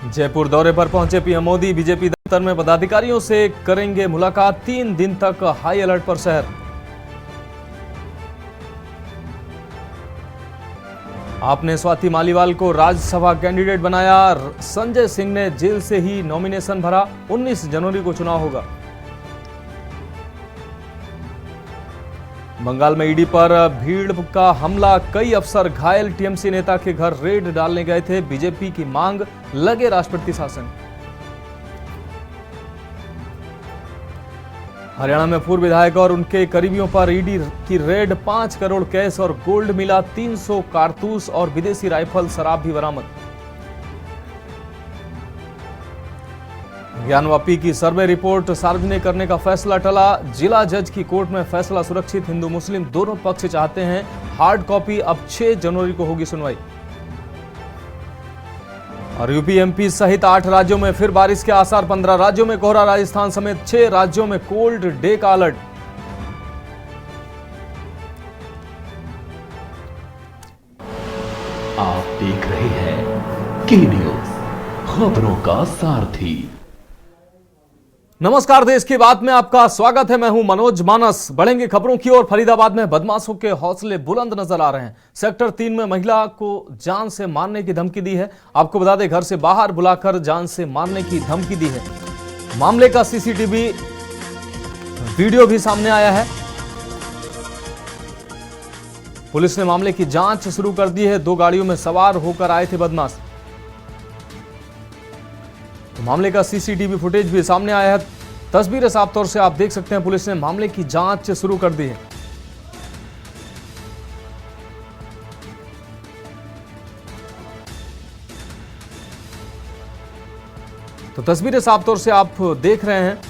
जयपुर दौरे पर पहुंचे पीएम मोदी बीजेपी दफ्तर में पदाधिकारियों से करेंगे मुलाकात। 3 दिन तक हाई अलर्ट पर शहर। आपने स्वाति मालीवाल को राज्यसभा कैंडिडेट बनाया। संजय सिंह ने जेल से ही नॉमिनेशन भरा। 19 जनवरी को चुनाव होगा। बंगाल में ईडी पर भीड़ का हमला, कई अफसर घायल। टीएमसी नेता के घर रेड डालने गए थे। बीजेपी की मांग, लगे राष्ट्रपति शासन। हरियाणा में पूर्व विधायक और उनके करीबियों पर ईडी की रेड। 5 करोड़ कैश और गोल्ड मिला। 300 कारतूस और विदेशी राइफल, शराब भी बरामद। ज्ञानवापी की सर्वे रिपोर्ट सार्वजनिक करने का फैसला टला। जिला जज की कोर्ट में फैसला सुरक्षित। हिंदू मुस्लिम दोनों पक्ष चाहते हैं हार्ड कॉपी। अब 6 जनवरी को होगी सुनवाई। और यूपी एमपी सहित 8 राज्यों में फिर बारिश के आसार। 15 राज्यों में कोहरा। राजस्थान समेत 6 राज्यों में कोल्ड डे का अलर्ट। आप देख रहे हैं की न्यूज, खबरों का सारथी। नमस्कार, देश की बात में आपका स्वागत है। मैं हूं मनोज मानस। बढ़ेंगे खबरों की ओर। फरीदाबाद में बदमाशों के हौसले बुलंद नजर आ रहे हैं। सेक्टर 3 में महिला को जान से मारने की धमकी दी है। आपको बता दें, घर से बाहर बुलाकर जान से मारने की धमकी दी है। मामले का सीसीटीवी वीडियो भी सामने आया है। पुलिस ने मामले की जांच शुरू कर दी है। 2 गाड़ियों में सवार होकर आए थे बदमाश। तो मामले का सीसीटीवी फुटेज भी सामने आया है। तस्वीरें साफ तौर से आप देख सकते हैं। पुलिस ने मामले की जांच शुरू कर दी है। तो तस्वीरें साफ तौर से आप देख रहे हैं।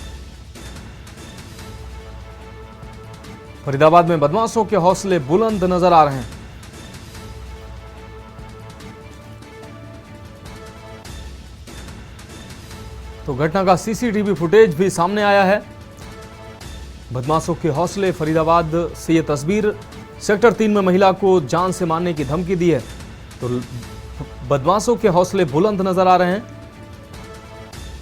फरीदाबाद में बदमाशों के हौसले बुलंद नजर आ रहे हैं। तो घटना का सीसीटीवी फुटेज भी सामने आया है। बदमाशों के हौसले। फरीदाबाद से यह तस्वीर। सेक्टर 3 में महिला को जान से मारने की धमकी दी है। तो बदमाशों के हौसले बुलंद नजर आ रहे हैं।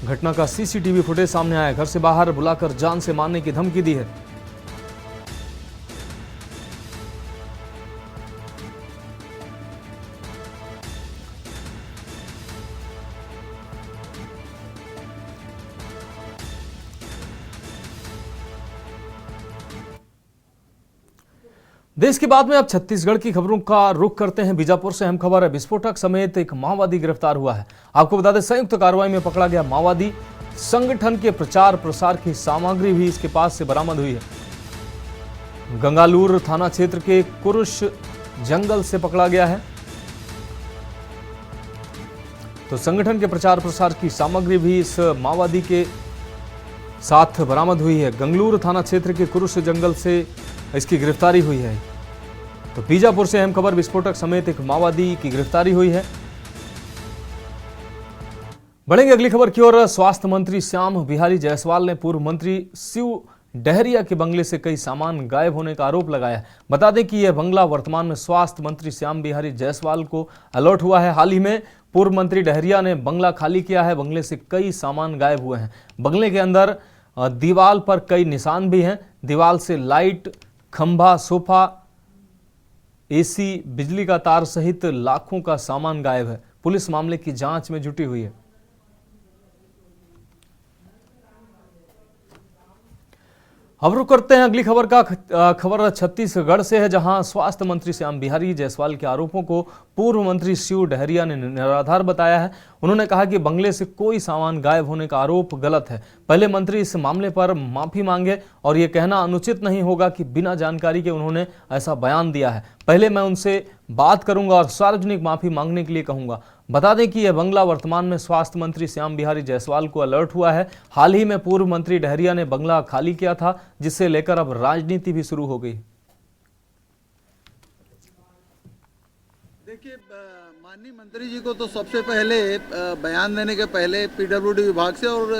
घटना का सीसीटीवी फुटेज सामने आया है। घर से बाहर बुलाकर जान से मारने की धमकी दी है। देश की बात में अब छत्तीसगढ़ की खबरों का रुख करते हैं। बीजापुर से अहम खबर है। विस्फोटक समेत एक माओवादी गिरफ्तार हुआ है। आपको बता दें, संयुक्त कार्रवाई में पकड़ा गया माओवादी। संगठन के प्रचार प्रसार की सामग्री भी इसके पास से बरामद हुई है। गंगालूर थाना क्षेत्र के कुरुश जंगल से पकड़ा गया है। तो संगठन के प्रचार प्रसार की सामग्री भी इस माओवादी के साथ बरामद हुई है। गंगलूर थाना क्षेत्र के कुरुश जंगल से इसकी गिरफ्तारी हुई है। तो बीजापुर से अहम खबर, विस्फोटक समेत एक माओवादी की गिरफ्तारी हुई है। बढ़ेंगे अगली खबर की ओर। स्वास्थ्य मंत्री श्याम बिहारी जायसवाल ने पूर्व मंत्री शिव डहरिया के बंगले से कई सामान गायब होने का आरोप लगाया। बता दें कि यह बंगला वर्तमान में स्वास्थ्य मंत्री श्याम बिहारी जायसवाल को अलर्ट हुआ है। हाल ही में पूर्व मंत्री डहरिया ने बंगला खाली किया है। बंगले से कई सामान गायब हुए हैं। बंगले के अंदर दीवार पर कई निशान भी हैं। दीवार से लाइट, खंभा, सोफा, एसी, बिजली का तार सहित लाखों का सामान गायब है। पुलिस मामले की जांच में जुटी हुई है। अब रुक करते हैं अगली खबर का। खबर छत्तीसगढ़ से है, जहां स्वास्थ्य मंत्री श्याम बिहारी जायसवाल के आरोपों को पूर्व मंत्री शिव डहरिया ने निराधार बताया है। उन्होंने कहा कि बंगले से कोई सामान गायब होने का आरोप गलत है। पहले मंत्री इस मामले पर माफी मांगे और यह कहना अनुचित नहीं होगा कि बिना जानकारी के उन्होंने ऐसा बयान दिया है। पहले मैं उनसे बात करूंगा और सार्वजनिक माफी मांगने के लिए कहूंगा। बता दें कि यह बंगला वर्तमान में स्वास्थ्य मंत्री श्याम बिहारी जायसवाल को अलर्ट हुआ है। हाल ही में पूर्व मंत्री डहरिया ने बंगला खाली किया था, जिससे लेकर अब राजनीति भी शुरू हो गई। देखिए, माननीय मंत्री जी को तो सबसे पहले बयान देने के पहले पीडब्ल्यूडी विभाग से, और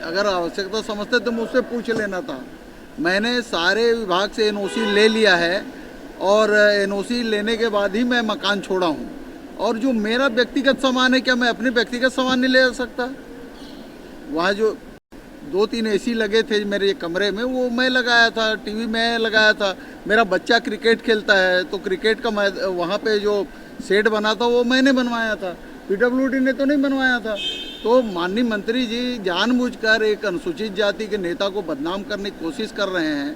अगर आवश्यकता समझते तो मुझसे पूछ लेना था। मैंने सारे विभाग से एनओसी ले लिया है और एनओसी लेने के बाद ही मैं मकान छोड़ा हूँ। और जो मेरा व्यक्तिगत सामान है, क्या मैं अपने व्यक्तिगत सामान नहीं ले जा सकता? वहाँ जो 2-3 एसी लगे थे मेरे कमरे में, वो मैं लगाया था, टीवी मैं लगाया था। मेरा बच्चा क्रिकेट खेलता है, तो क्रिकेट का वहाँ पे जो सेट बना था वो मैंने बनवाया था, पीडब्ल्यूडी ने तो नहीं बनवाया था। तो माननीय मंत्री जी जानबूझकर एक अनुसूचित जाति के नेता को बदनाम करने की कोशिश कर रहे हैं।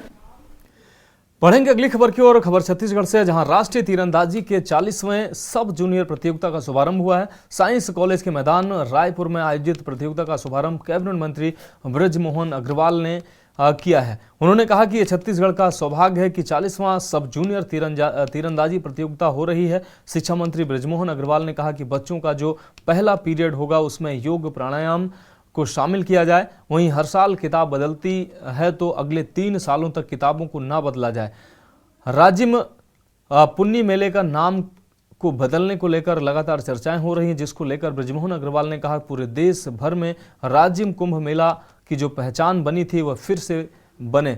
पढ़ेंगे अगली खबर की ओर। खबर छत्तीसगढ़ से, जहां राष्ट्रीय तीरंदाजी के 40वें सब जूनियर प्रतियोगिता का शुभारंभ हुआ है। साइंस कॉलेज के मैदान रायपुर में आयोजित प्रतियोगिता का शुभारंभ कैबिनेट मंत्री बृजमोहन अग्रवाल ने किया है। उन्होंने कहा कि यह छत्तीसगढ़ का सौभाग्य है कि 40वां सब जूनियर तीरंदाजी प्रतियोगिता हो रही है। शिक्षा मंत्री बृजमोहन अग्रवाल ने कहा कि बच्चों का जो पहला पीरियड होगा उसमें योग प्राणायाम को शामिल किया जाए। वहीं हर साल किताब बदलती है तो अगले 3 सालों तक किताबों को ना बदला जाए। राज्य पुन्नी मेले का नाम को बदलने को लेकर लगातार चर्चाएं हो रही हैं, जिसको लेकर बृजमोहन अग्रवाल ने कहा पूरे देश भर में राज्य कुंभ मेला की जो पहचान बनी थी वह फिर से बने।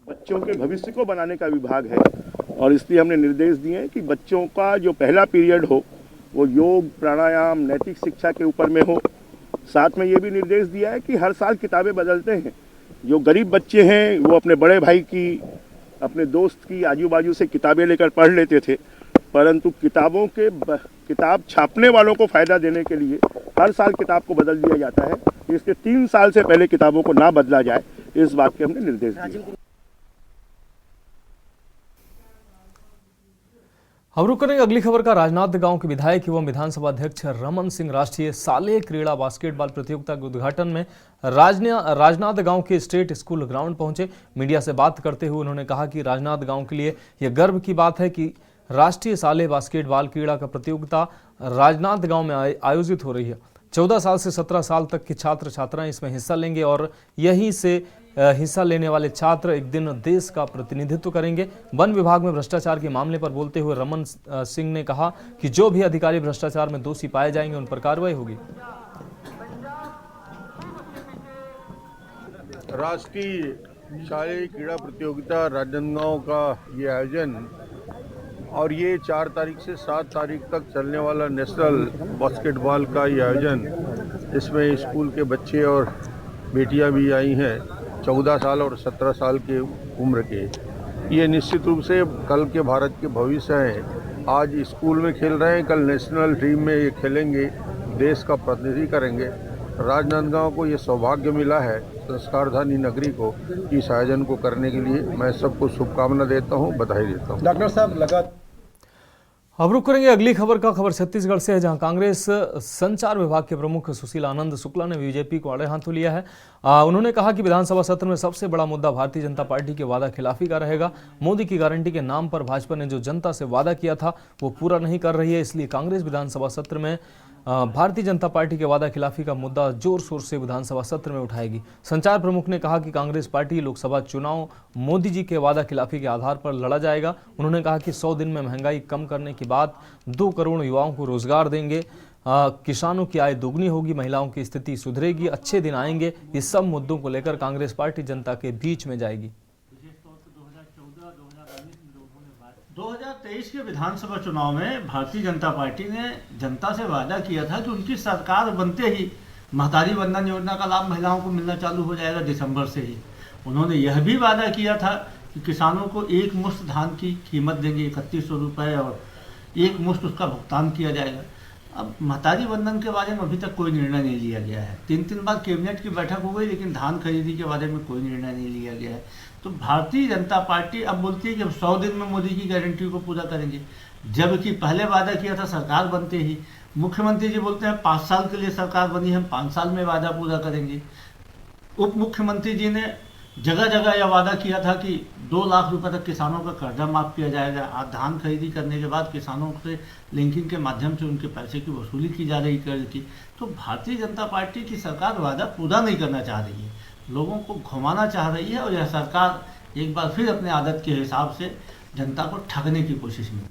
बच्चों के भविष्य को बनाने का विभाग है और इसलिए हमने निर्देश दिए हैं कि बच्चों का जो पहला पीरियड हो वो योग प्राणायाम नैतिक शिक्षा के ऊपर में हो। साथ में ये भी निर्देश दिया है कि हर साल किताबें बदलते हैं। जो गरीब बच्चे हैं वो अपने बड़े भाई की, अपने दोस्त की आजू बाजू से किताबें लेकर पढ़ लेते थे, परंतु किताब छापने वालों को फ़ायदा देने के लिए हर साल किताब को बदल दिया जाता है। इसके 3 साल से पहले किताबों को ना बदला जाए, इस बात के हमने निर्देश दिए। हम रुक करेंगे अगली खबर का। राजनांदगांव के विधायक एवं विधानसभा अध्यक्ष रमन सिंह राष्ट्रीय साले क्रीड़ा बास्केटबॉल प्रतियोगिता के उद्घाटन में राजनांदगांव के स्टेट स्कूल ग्राउंड पहुंचे। मीडिया से बात करते हुए उन्होंने कहा कि राजनांदगांव के लिए यह गर्व की बात है कि राष्ट्रीय साले बास्केटबॉल क्रीड़ा का प्रतियोगिता राजनांदगांव में आयोजित हो रही है। 14 साल से 17 साल तक के छात्र छात्राएं इसमें हिस्सा लेंगे और यहीं से हिस्सा लेने वाले छात्र एक दिन देश का प्रतिनिधित्व करेंगे। वन विभाग में भ्रष्टाचार के मामले पर बोलते हुए रमन सिंह ने कहा कि जो भी अधिकारी भ्रष्टाचार में दोषी पाए जाएंगे उन पर कार्रवाई होगी। राष्ट्रीय शालेय क्रीड़ा प्रतियोगिता राजनांदगांव का ये आयोजन और ये 4 तारीख से 7 तारीख तक चलने वाला नेशनल बास्केटबॉल का ये आयोजन, इसमें स्कूल के बच्चे और बेटियां भी आई हैं 14 साल और 17 साल के उम्र के। ये निश्चित रूप से कल के भारत के भविष्य हैं। आज स्कूल में खेल रहे हैं, कल नेशनल टीम में ये खेलेंगे, देश का प्रतिनिधि करेंगे। राजनांदगांव को ये सौभाग्य मिला है, संस्कारधानी नगरी को, इस आयोजन को करने के लिए मैं सबको शुभकामना देता हूँ, बधाई देता हूँ। डॉक्टर साहब अब रुक करेंगे अगली खबर का। खबर छत्तीसगढ़ से है, जहां कांग्रेस संचार विभाग के प्रमुख सुशील आनंद शुक्ला ने बीजेपी को आड़े हाथों लिया है। उन्होंने कहा कि विधानसभा सत्र में सबसे बड़ा मुद्दा भारतीय जनता पार्टी के वादा खिलाफी का रहेगा। मोदी की गारंटी के नाम पर भाजपा ने जो जनता से वादा किया था वो पूरा नहीं कर रही है, इसलिए कांग्रेस विधानसभा सत्र में भारतीय जनता पार्टी के वादा खिलाफी का मुद्दा जोर शोर से विधानसभा सत्र में उठाएगी। संचार प्रमुख ने कहा कि कांग्रेस पार्टी लोकसभा चुनाव मोदी जी के वादा खिलाफी के आधार पर लड़ा जाएगा। उन्होंने कहा कि 100 दिन में महंगाई कम करने की बात, 2 करोड़ युवाओं को रोजगार देंगे, किसानों की आय दोगुनी होगी, महिलाओं की स्थिति सुधरेगी, अच्छे दिन आएंगे। इस सब मुद्दों को लेकर कांग्रेस पार्टी जनता के बीच में जाएगी। 2023 के विधानसभा चुनाव में भारतीय जनता पार्टी ने जनता से वादा किया था कि उनकी सरकार बनते ही महतारी वंदन योजना का लाभ महिलाओं को मिलना चालू हो जाएगा दिसंबर से ही। उन्होंने यह भी वादा किया था कि किसानों को एक मुश्त धान की कीमत देंगे 3100 रुपये और एक मुश्त उसका भुगतान किया जाएगा। अब महतारी वंदन के बारे में अभी तक कोई निर्णय नहीं लिया गया है। 3 बार कैबिनेट की बैठक हो गई, लेकिन धान खरीदी के बारे में कोई निर्णय नहीं लिया गया है। तो भारतीय जनता पार्टी अब बोलती है कि 100 दिन में मोदी की गारंटी को पूरा करेंगे, जबकि पहले वादा किया था सरकार बनते ही। मुख्यमंत्री जी बोलते हैं 5 साल के लिए सरकार बनी, हम 5 साल में वादा पूरा करेंगे। उप मुख्यमंत्री जी ने जगह जगह यह वादा किया था कि 2 लाख रुपए तक किसानों का कर्जा माफ किया जाएगा। आज धान खरीदी करने के बाद किसानों से लिंकिंग के माध्यम से उनके पैसे की वसूली की जा रही कर्ज की। तो भारतीय जनता पार्टी की सरकार वादा पूरा नहीं करना चाह रही है, लोगों को घुमाना चाह रही है और यह सरकार एक बार फिर अपने आदत के हिसाब से जनता को ठगने की कोशिश में।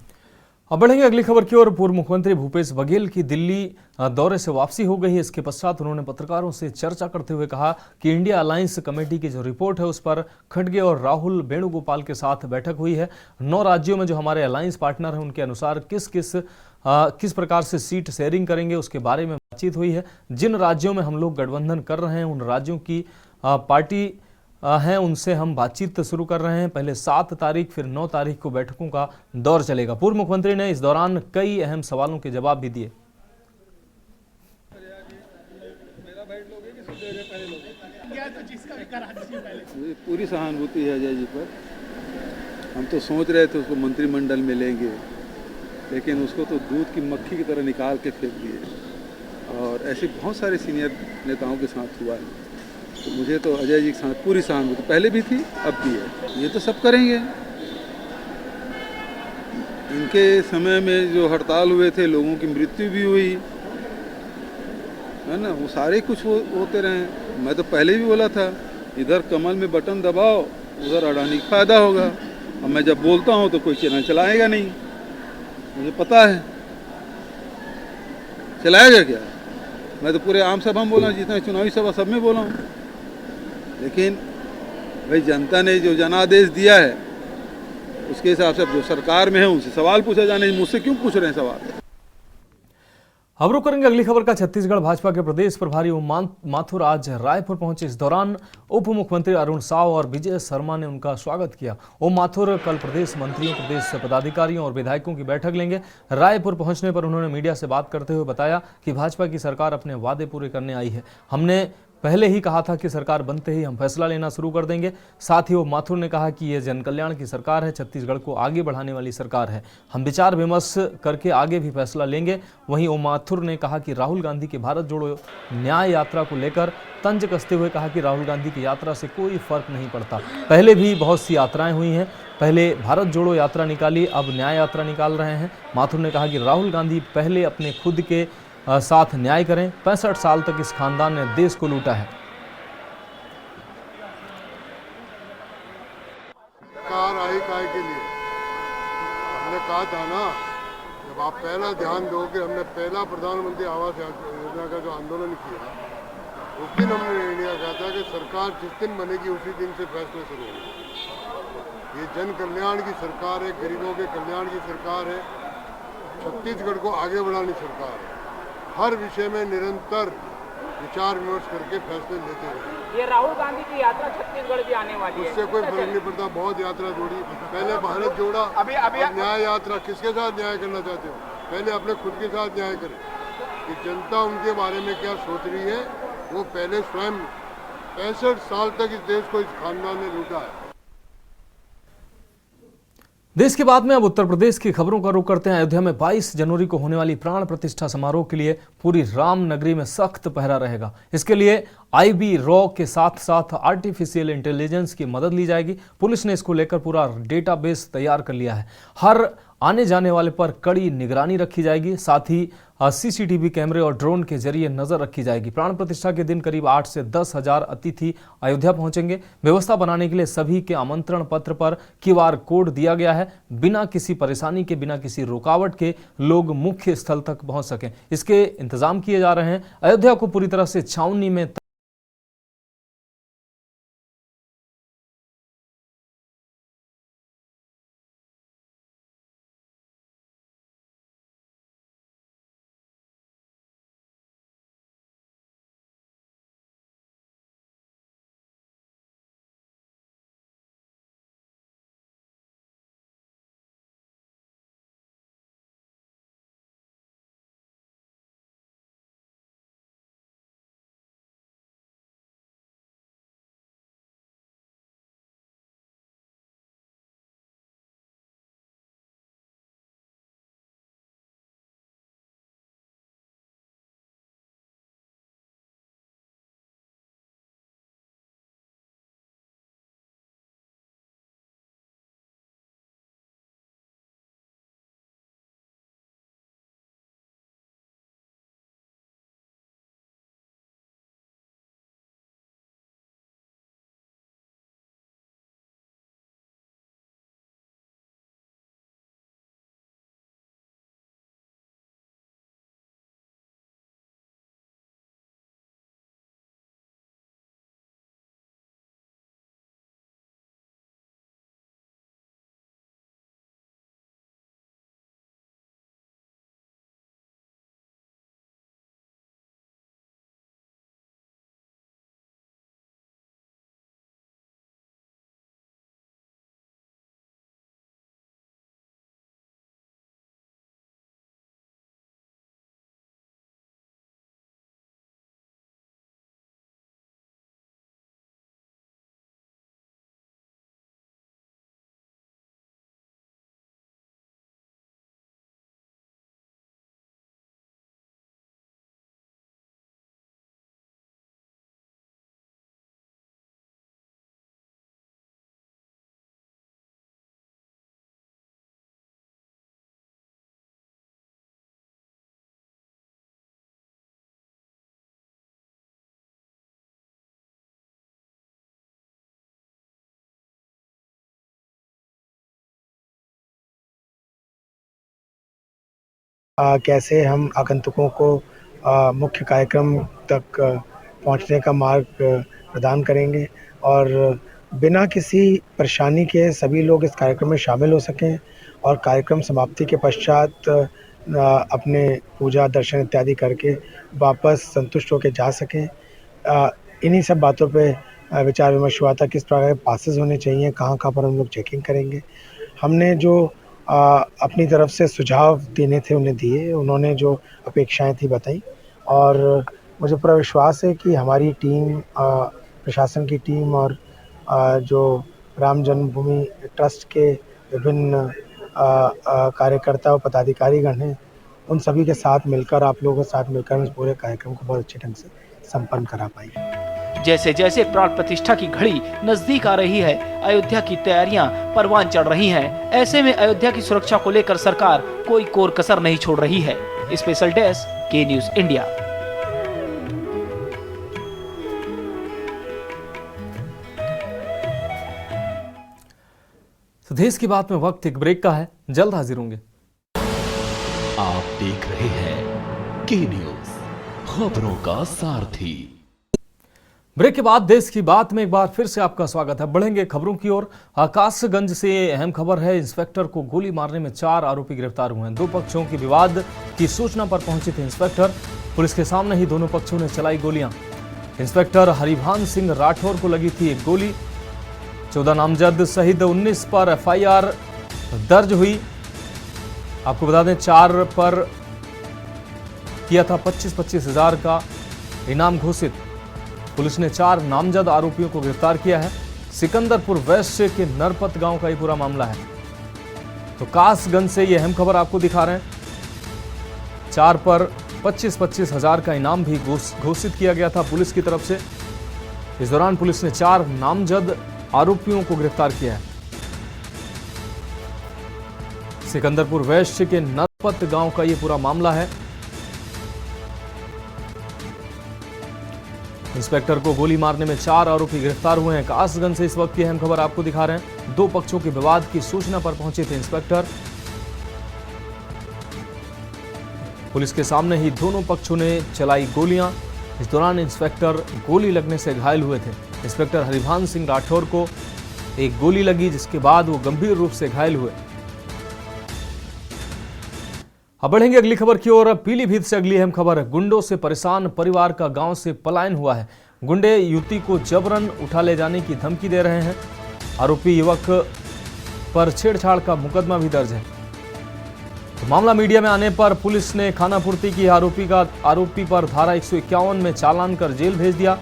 अब बढ़ेंगे अगली खबर की ओर। पूर्व मुख्यमंत्री भूपेश बघेल की दिल्ली दौरे से वापसी हो गई है। इसके पश्चात उन्होंने पत्रकारों से चर्चा करते हुए कहा कि इंडिया अलायंस कमेटी की जो रिपोर्ट है उस पर खड़गे और राहुल वेणुगोपाल के साथ बैठक हुई है। 9 राज्यों में जो हमारे अलायंस पार्टनर हैं उनके अनुसार किस प्रकार से सीट शेयरिंग करेंगे उसके बारे में बातचीत हुई है। जिन राज्यों में हम लोग गठबंधन कर रहे हैं उन राज्यों की पार्टी हैं उनसे हम बातचीत शुरू कर रहे हैं। पहले 7 तारीख फिर 9 तारीख को बैठकों का दौर चलेगा। पूर्व मुख्यमंत्री ने इस दौरान कई अहम सवालों के जवाब भी दिए। पूरी सहानुभूति है अजय जी पर। हम तो सोच रहे थे उसको मंत्रिमंडल में लेंगे, लेकिन उसको तो दूध की मक्खी की तरह निकाल के फेंक दिए। और ऐसे बहुत सारे सीनियर नेताओं के साथ हुआ है। तो मुझे तो अजय जी के साथ पूरी सहानुभूति पहले भी थी, अब भी है। ये तो सब करेंगे। इनके समय में जो हड़ताल हुए थे, लोगों की मृत्यु भी हुई है ना, वो सारे कुछ होते रहे। मैं तो पहले भी बोला था, इधर कमल में बटन दबाओ, उधर अडानी का फायदा होगा। अब मैं जब बोलता हूँ तो कोई चैनल चलाएगा नहीं, मुझे पता है। चलाएगा क्या? मैं तो पूरे आम सभा में बोला, जितना चुनावी सभा सब में बोला हूँ। लेकिन भाई जनता ने जो जनादेश दिया है उसके हिसाब से अब जो सरकार में है उनसे सवाल पूछा जाने, मुझसे क्यों पूछ रहे हैं सवाल? अब रुक करेंगे अगली खबर का। छत्तीसगढ़ भाजपा के प्रदेश प्रभारी ओम माथुर आज रायपुर पहुंचे। इस दौरान उप मुख्यमंत्री अरुण साव और विजय शर्मा ने उनका स्वागत किया। ओम माथुर कल प्रदेश मंत्रियों, प्रदेश पदाधिकारियों और विधायकों की बैठक लेंगे। रायपुर पहुंचने पर उन्होंने मीडिया से बात करते हुए बताया कि भाजपा की सरकार अपने वादे पूरे करने आई है। हमने पहले ही कहा था कि सरकार बनते ही हम फैसला लेना शुरू कर देंगे। साथ ही वो माथुर ने कहा कि यह जनकल्याण की सरकार है, छत्तीसगढ़ को आगे बढ़ाने वाली सरकार है। हम विचार विमर्श करके आगे भी फैसला लेंगे। वहीं ओम माथुर ने कहा कि राहुल गांधी की भारत जोड़ो न्याय यात्रा को लेकर तंज कसते हुए कहा कि राहुल गांधी की यात्रा से कोई फर्क नहीं पड़ता। पहले भी बहुत सी यात्राएं हुई हैं, पहले भारत जोड़ो यात्रा निकाली, अब न्याय यात्रा निकाल रहे हैं। माथुर ने कहा कि राहुल गांधी पहले अपने खुद के साथ न्याय करें। 65 साल तक इस खानदान ने देश को लूटा है। कार आई काय के लिए हमने कहा था ना, जब आप पहला ध्यान दोगे, हमने पहला प्रधानमंत्री आवास योजना का जो आंदोलन किया उस दिन हमने निर्णय कहा था कि सरकार जिस दिन बनेगी उसी दिन से फैसले शुरू होंगे। ये जन कल्याण की सरकार है, गरीबों के कल्याण की सरकार है, छत्तीसगढ़ को आगे बढ़ाने की सरकार है। हर विषय में निरंतर विचार विमर्श करके फैसले लेते रहे। ये राहुल गांधी की यात्रा छत्तीसगढ़ भी आने वाली है, उससे कोई फर्क नहीं पड़ता। बहुत यात्रा जोड़ी, पहले भारत जोड़ा, अभी न्याय यात्रा। किसके साथ न्याय करना चाहते हो? पहले अपने खुद के साथ न्याय करें कि जनता उनके बारे में क्या सोच रही है। वो पहले स्वयं 65 साल तक इस देश को इस खानदान ने लूटा है। देश के बाद में अब उत्तर प्रदेश की खबरों का रुख करते हैं। अयोध्या में 22 जनवरी को होने वाली प्राण प्रतिष्ठा समारोह के लिए पूरी राम नगरी में सख्त पहरा रहेगा। इसके लिए आईबी रॉ के साथ साथ आर्टिफिशियल इंटेलिजेंस की मदद ली जाएगी। पुलिस ने इसको लेकर पूरा डेटाबेस तैयार कर लिया है। हर आने जाने वाले पर कड़ी निगरानी रखी जाएगी। साथ ही सीसीटीवी कैमरे और ड्रोन के जरिए नजर रखी जाएगी। प्राण प्रतिष्ठा के दिन करीब 8 से 10 हजार अतिथि अयोध्या पहुंचेंगे। व्यवस्था बनाने के लिए सभी के आमंत्रण पत्र पर QR कोड दिया गया है। बिना किसी परेशानी के, बिना किसी रुकावट के लोग मुख्य स्थल तक पहुंच सकें, इसके इंतजाम किए जा रहे हैं। अयोध्या को पूरी तरह से छावनी में कैसे हम आगंतुकों को मुख्य कार्यक्रम तक पहुंचने का मार्ग प्रदान करेंगे और बिना किसी परेशानी के सभी लोग इस कार्यक्रम में शामिल हो सकें और कार्यक्रम समाप्ति के पश्चात अपने पूजा दर्शन इत्यादि करके वापस संतुष्ट होकर जा सकें। इन्हीं सब बातों पे विचार विमर्श हुआ था, किस प्रकार के पासेस होने चाहिए, कहाँ पर हम लोग चेकिंग करेंगे। हमने जो अपनी तरफ से सुझाव देने थे उन्हें दिए, उन्होंने जो अपेक्षाएं थी बताई और मुझे पूरा विश्वास है कि हमारी टीम, प्रशासन की टीम और जो राम जन्मभूमि ट्रस्ट के विभिन्न कार्यकर्ता और पदाधिकारीगण हैं, उन सभी के साथ मिलकर, आप लोगों के साथ मिलकर इस पूरे कार्यक्रम को बहुत अच्छे ढंग से संपन्न करा पाएंगे। जैसे जैसे प्राण प्रतिष्ठा की घड़ी नजदीक आ रही है, अयोध्या की तैयारियां परवान चढ़ रही हैं। ऐसे में अयोध्या की सुरक्षा को लेकर सरकार कोई कोर कसर नहीं छोड़ रही है। स्पेशल डेस्क, के न्यूज इंडिया। तो देश की बात में वक्त एक ब्रेक का है, जल्द हाजिर होंगे। आप देख रहे हैं के न्यूज, खबरों का सारथी। ब्रेक के बाद देश की बात में एक बार फिर से आपका स्वागत है। बढ़ेंगे खबरों की ओर। आकाशगंज से अहम खबर है, इंस्पेक्टर को गोली मारने में 4 आरोपी गिरफ्तार हुए हैं। 2 पक्षों के विवाद की सूचना पर पहुंचे थे इंस्पेक्टर। पुलिस के सामने ही दोनों पक्षों ने चलाई गोलियां। इंस्पेक्टर हरिभान सिंह राठौर को लगी थी एक गोली। 14 नामजद सहित 19 पर FIR दर्ज हुई। आपको बता दें 4 पर किया था 25-25 हजार का इनाम घोषित। पुलिस ने 4 नामजद आरोपियों को गिरफ्तार किया है। सिकंदरपुर वेस्ट के नरपत गांव का ये पूरा मामला है। तो कासगंज से ये अहम खबर आपको दिखा रहे हैं। 4 पर 25-25 हजार का इनाम भी घोषित किया गया था पुलिस की तरफ से। इस दौरान पुलिस ने 4 नामजद आरोपियों को गिरफ्तार किया है। सिकंदरपुर वेस्ट के नरपत गांव का यह पूरा मामला है। इंस्पेक्टर को गोली मारने में 4 आरोपी गिरफ्तार हुए हैं। कासगंज से इस वक्त की अहम खबर आपको दिखा रहे हैं। 2 पक्षों के विवाद की सूचना पर पहुंचे थे इंस्पेक्टर। पुलिस के सामने ही दोनों पक्षों ने चलाई गोलियां। इस दौरान इंस्पेक्टर गोली लगने से घायल हुए थे। इंस्पेक्टर हरिभान सिंह राठौर को एक गोली लगी, जिसके बाद वो गंभीर रूप से घायल हुए। अब बढ़ेंगे अगली खबर की ओर। पीलीभीत से अगली अहम खबर है। गुंडों से परेशान परिवार का गांव से पलायन हुआ है। गुंडे युवती को जबरन उठा ले जाने की धमकी दे रहे हैं। आरोपी युवक पर छेड़छाड़ का मुकदमा भी दर्ज है। तो मामला मीडिया में आने पर पुलिस ने खानापूर्ति की आरोपी पर धारा 151 में चालान कर जेल भेज दिया।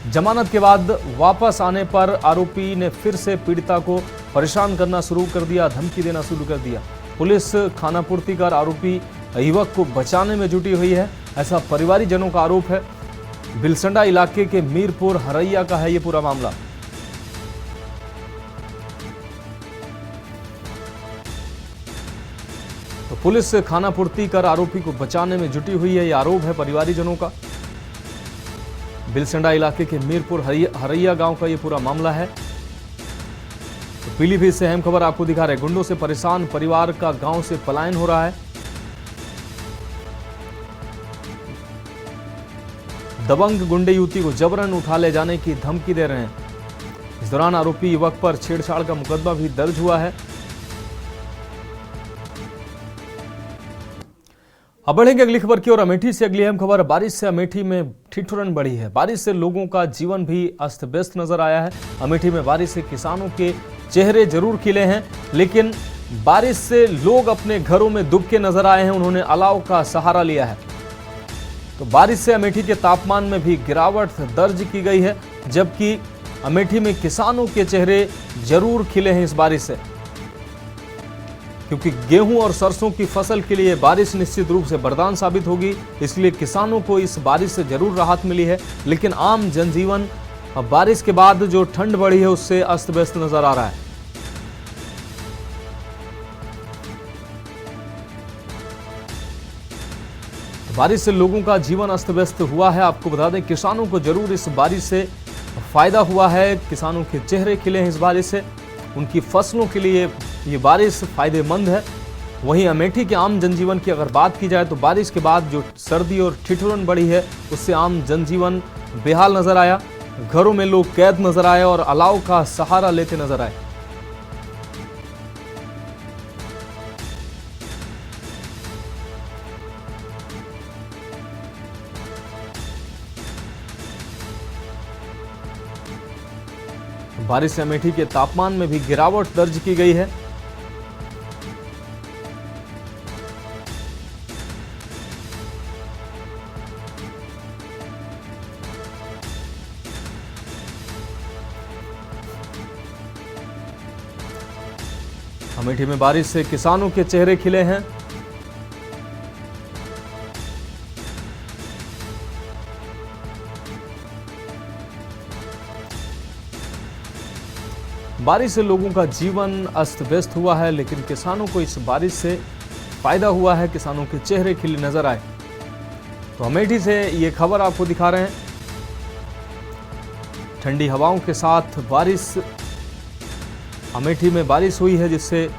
जमानत के बाद वापस आने पर आरोपी ने फिर से पीड़िता को परेशान करना शुरू कर दिया, धमकी देना शुरू कर दिया। पुलिस खानापूर्ति कर आरोपी युवक को बचाने में जुटी हुई है, ऐसा परिवारीजनों का आरोप है। बिलसंडा इलाके के मीरपुर हरैया का है ये पूरा मामला। तो पुलिस खानापूर्ति कर आरोपी को बचाने में जुटी हुई है, ये आरोप है परिवारीजनों का। बिलसंडा इलाके के मीरपुर हरैया गांव का ये पूरा मामला है। तो पीलीभीत से अहम खबर आपको दिखा रहे। गुंडों से परेशान परिवार का गांव से पलायन हो रहा है। दबंग गुंडे युवती को जबरन उठा ले जाने की धमकी दे रहे हैं। इस दौरान आरोपी युवक पर छेड़छाड़ का मुकदमा भी दर्ज हुआ है। अब बढ़ेंगे अगली खबर की ओर। अमेठी से अगली अहम खबर। बारिश से अमेठी में ठिठुरन बढ़ी है। बारिश से लोगों का जीवन भी अस्त व्यस्त नजर आया है। अमेठी में बारिश से किसानों के चेहरे जरूर खिले हैं, लेकिन बारिश से लोग अपने घरों में डूब के नजर आए हैं। उन्होंने अलाव का सहारा लिया है। तो बारिश से अमेठी के तापमान में भी गिरावट दर्ज की गई है, जबकि अमेठी में किसानों के चेहरे जरूर खिले हैं इस बारिश से, क्योंकि गेहूं और सरसों की फसल के लिए बारिश निश्चित रूप से वरदान साबित होगी। इसलिए किसानों को इस बारिश से जरूर राहत मिली है, लेकिन आम जनजीवन बारिश के बाद जो ठंड बढ़ी है उससे अस्त व्यस्त नजर आ रहा है। बारिश से लोगों का जीवन अस्त व्यस्त हुआ है। आपको बता दें, किसानों को जरूर इस बारिश से फायदा हुआ है। किसानों के चेहरे खिले हैं इस बारिश से। उनकी फसलों के लिए ये बारिश फायदेमंद है। वहीं अमेठी के आम जनजीवन की अगर बात की जाए तो बारिश के बाद जो सर्दी और ठिठुरन बढ़ी है उससे आम जनजीवन बेहाल नजर आया। घरों में लोग कैद नजर आए और अलाव का सहारा लेते नजर आए। बारिश से अमेठी के तापमान में भी गिरावट दर्ज की गई है। अमेठी में बारिश से किसानों के चेहरे खिले हैं। बारिश से लोगों का जीवन अस्त व्यस्त हुआ है, लेकिन किसानों को इस बारिश से फायदा हुआ है। किसानों के चेहरे खिले नजर आए। तो अमेठी से ये खबर आपको दिखा रहे हैं। ठंडी हवाओं के साथ बारिश अमेठी में बारिश हुई है, जिससे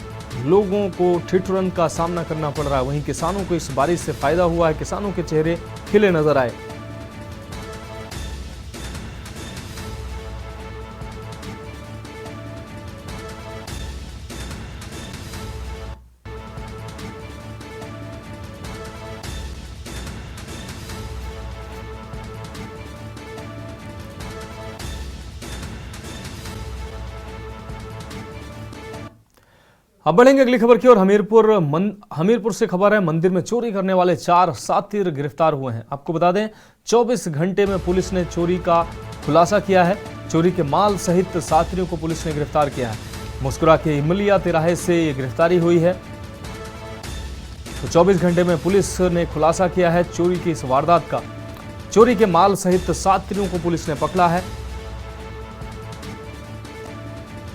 लोगों को ठिठुरन का सामना करना पड़ रहा है। वहीं किसानों को इस बारिश से फायदा हुआ है। किसानों के चेहरे खिले नजर आए। अब बढ़ेंगे अगली खबर की ओर। हमीरपुर से खबर है। मंदिर में चोरी करने वाले 4 सातिर गिरफ्तार हुए हैं। आपको बता दें 24 घंटे में पुलिस ने चोरी का खुलासा किया है। चोरी के माल सहित साथियों को पुलिस ने गिरफ्तार किया है। मुस्कुरा के इमलिया तिराहे से ये गिरफ्तारी हुई है। तो 24 घंटे में पुलिस ने खुलासा किया है चोरी की इस वारदात का। चोरी के माल सहित साथियों को पुलिस ने पकड़ा है।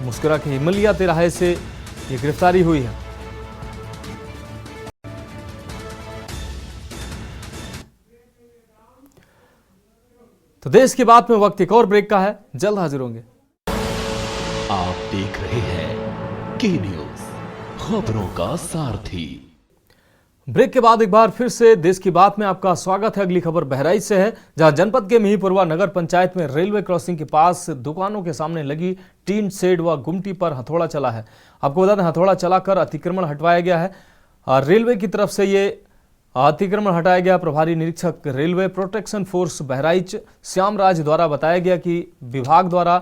मुस्कुरा के इमलिया तिराहे से ये गिरफ्तारी हुई है। तो देश की बात में वक्त एक और ब्रेक का है। जल्द हाजिर होंगे। आप देख रहे हैं के न्यूज, खबरों का सारथी। ब्रेक के बाद एक बार फिर से देश की बात में आपका स्वागत है। अगली खबर बहराइच से है, जहां जनपद के मिहीपुरवा नगर पंचायत में रेलवे क्रॉसिंग के पास दुकानों के सामने लगी टीन शेड व गुमटी पर हथौड़ा चला है। आपको बता दें हथौड़ा चलाकर अतिक्रमण हटवाया गया है। रेलवे की तरफ से ये अतिक्रमण हटाया गया। प्रभारी निरीक्षक railway protection force Bahraich Shyamraj द्वारा बताया गया कि विभाग द्वारा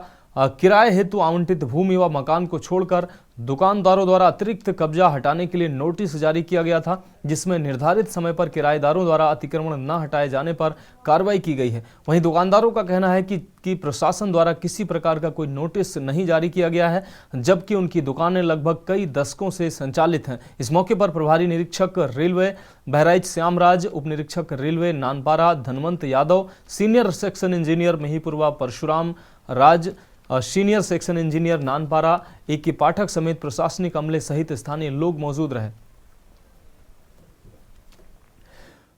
किराए हेतु आवंटित भूमि व मकान को छोड़कर दुकानदारों द्वारा अतिरिक्त कब्जा हटाने के लिए नोटिस जारी किया गया था, जिसमें निर्धारित समय पर किराएदारों द्वारा अतिक्रमण न हटाए जाने पर कार्रवाई की गई है। वहीं दुकानदारों का कहना है कि प्रशासन द्वारा किसी प्रकार का कोई नोटिस नहीं जारी किया गया है, जबकि उनकी दुकानें लगभग कई दशकों से संचालित हैं। इस मौके पर प्रभारी निरीक्षक रेलवे बहराइच श्यामराज, उप निरीक्षक railway Nanpara Dhanwant Yadav, senior section engineer Mihipurwa Parshuram Raj, senior section engineer Nanpara A K. Pathak समेत प्रशासनिक अमले सहित स्थानीय लोग मौजूद रहे।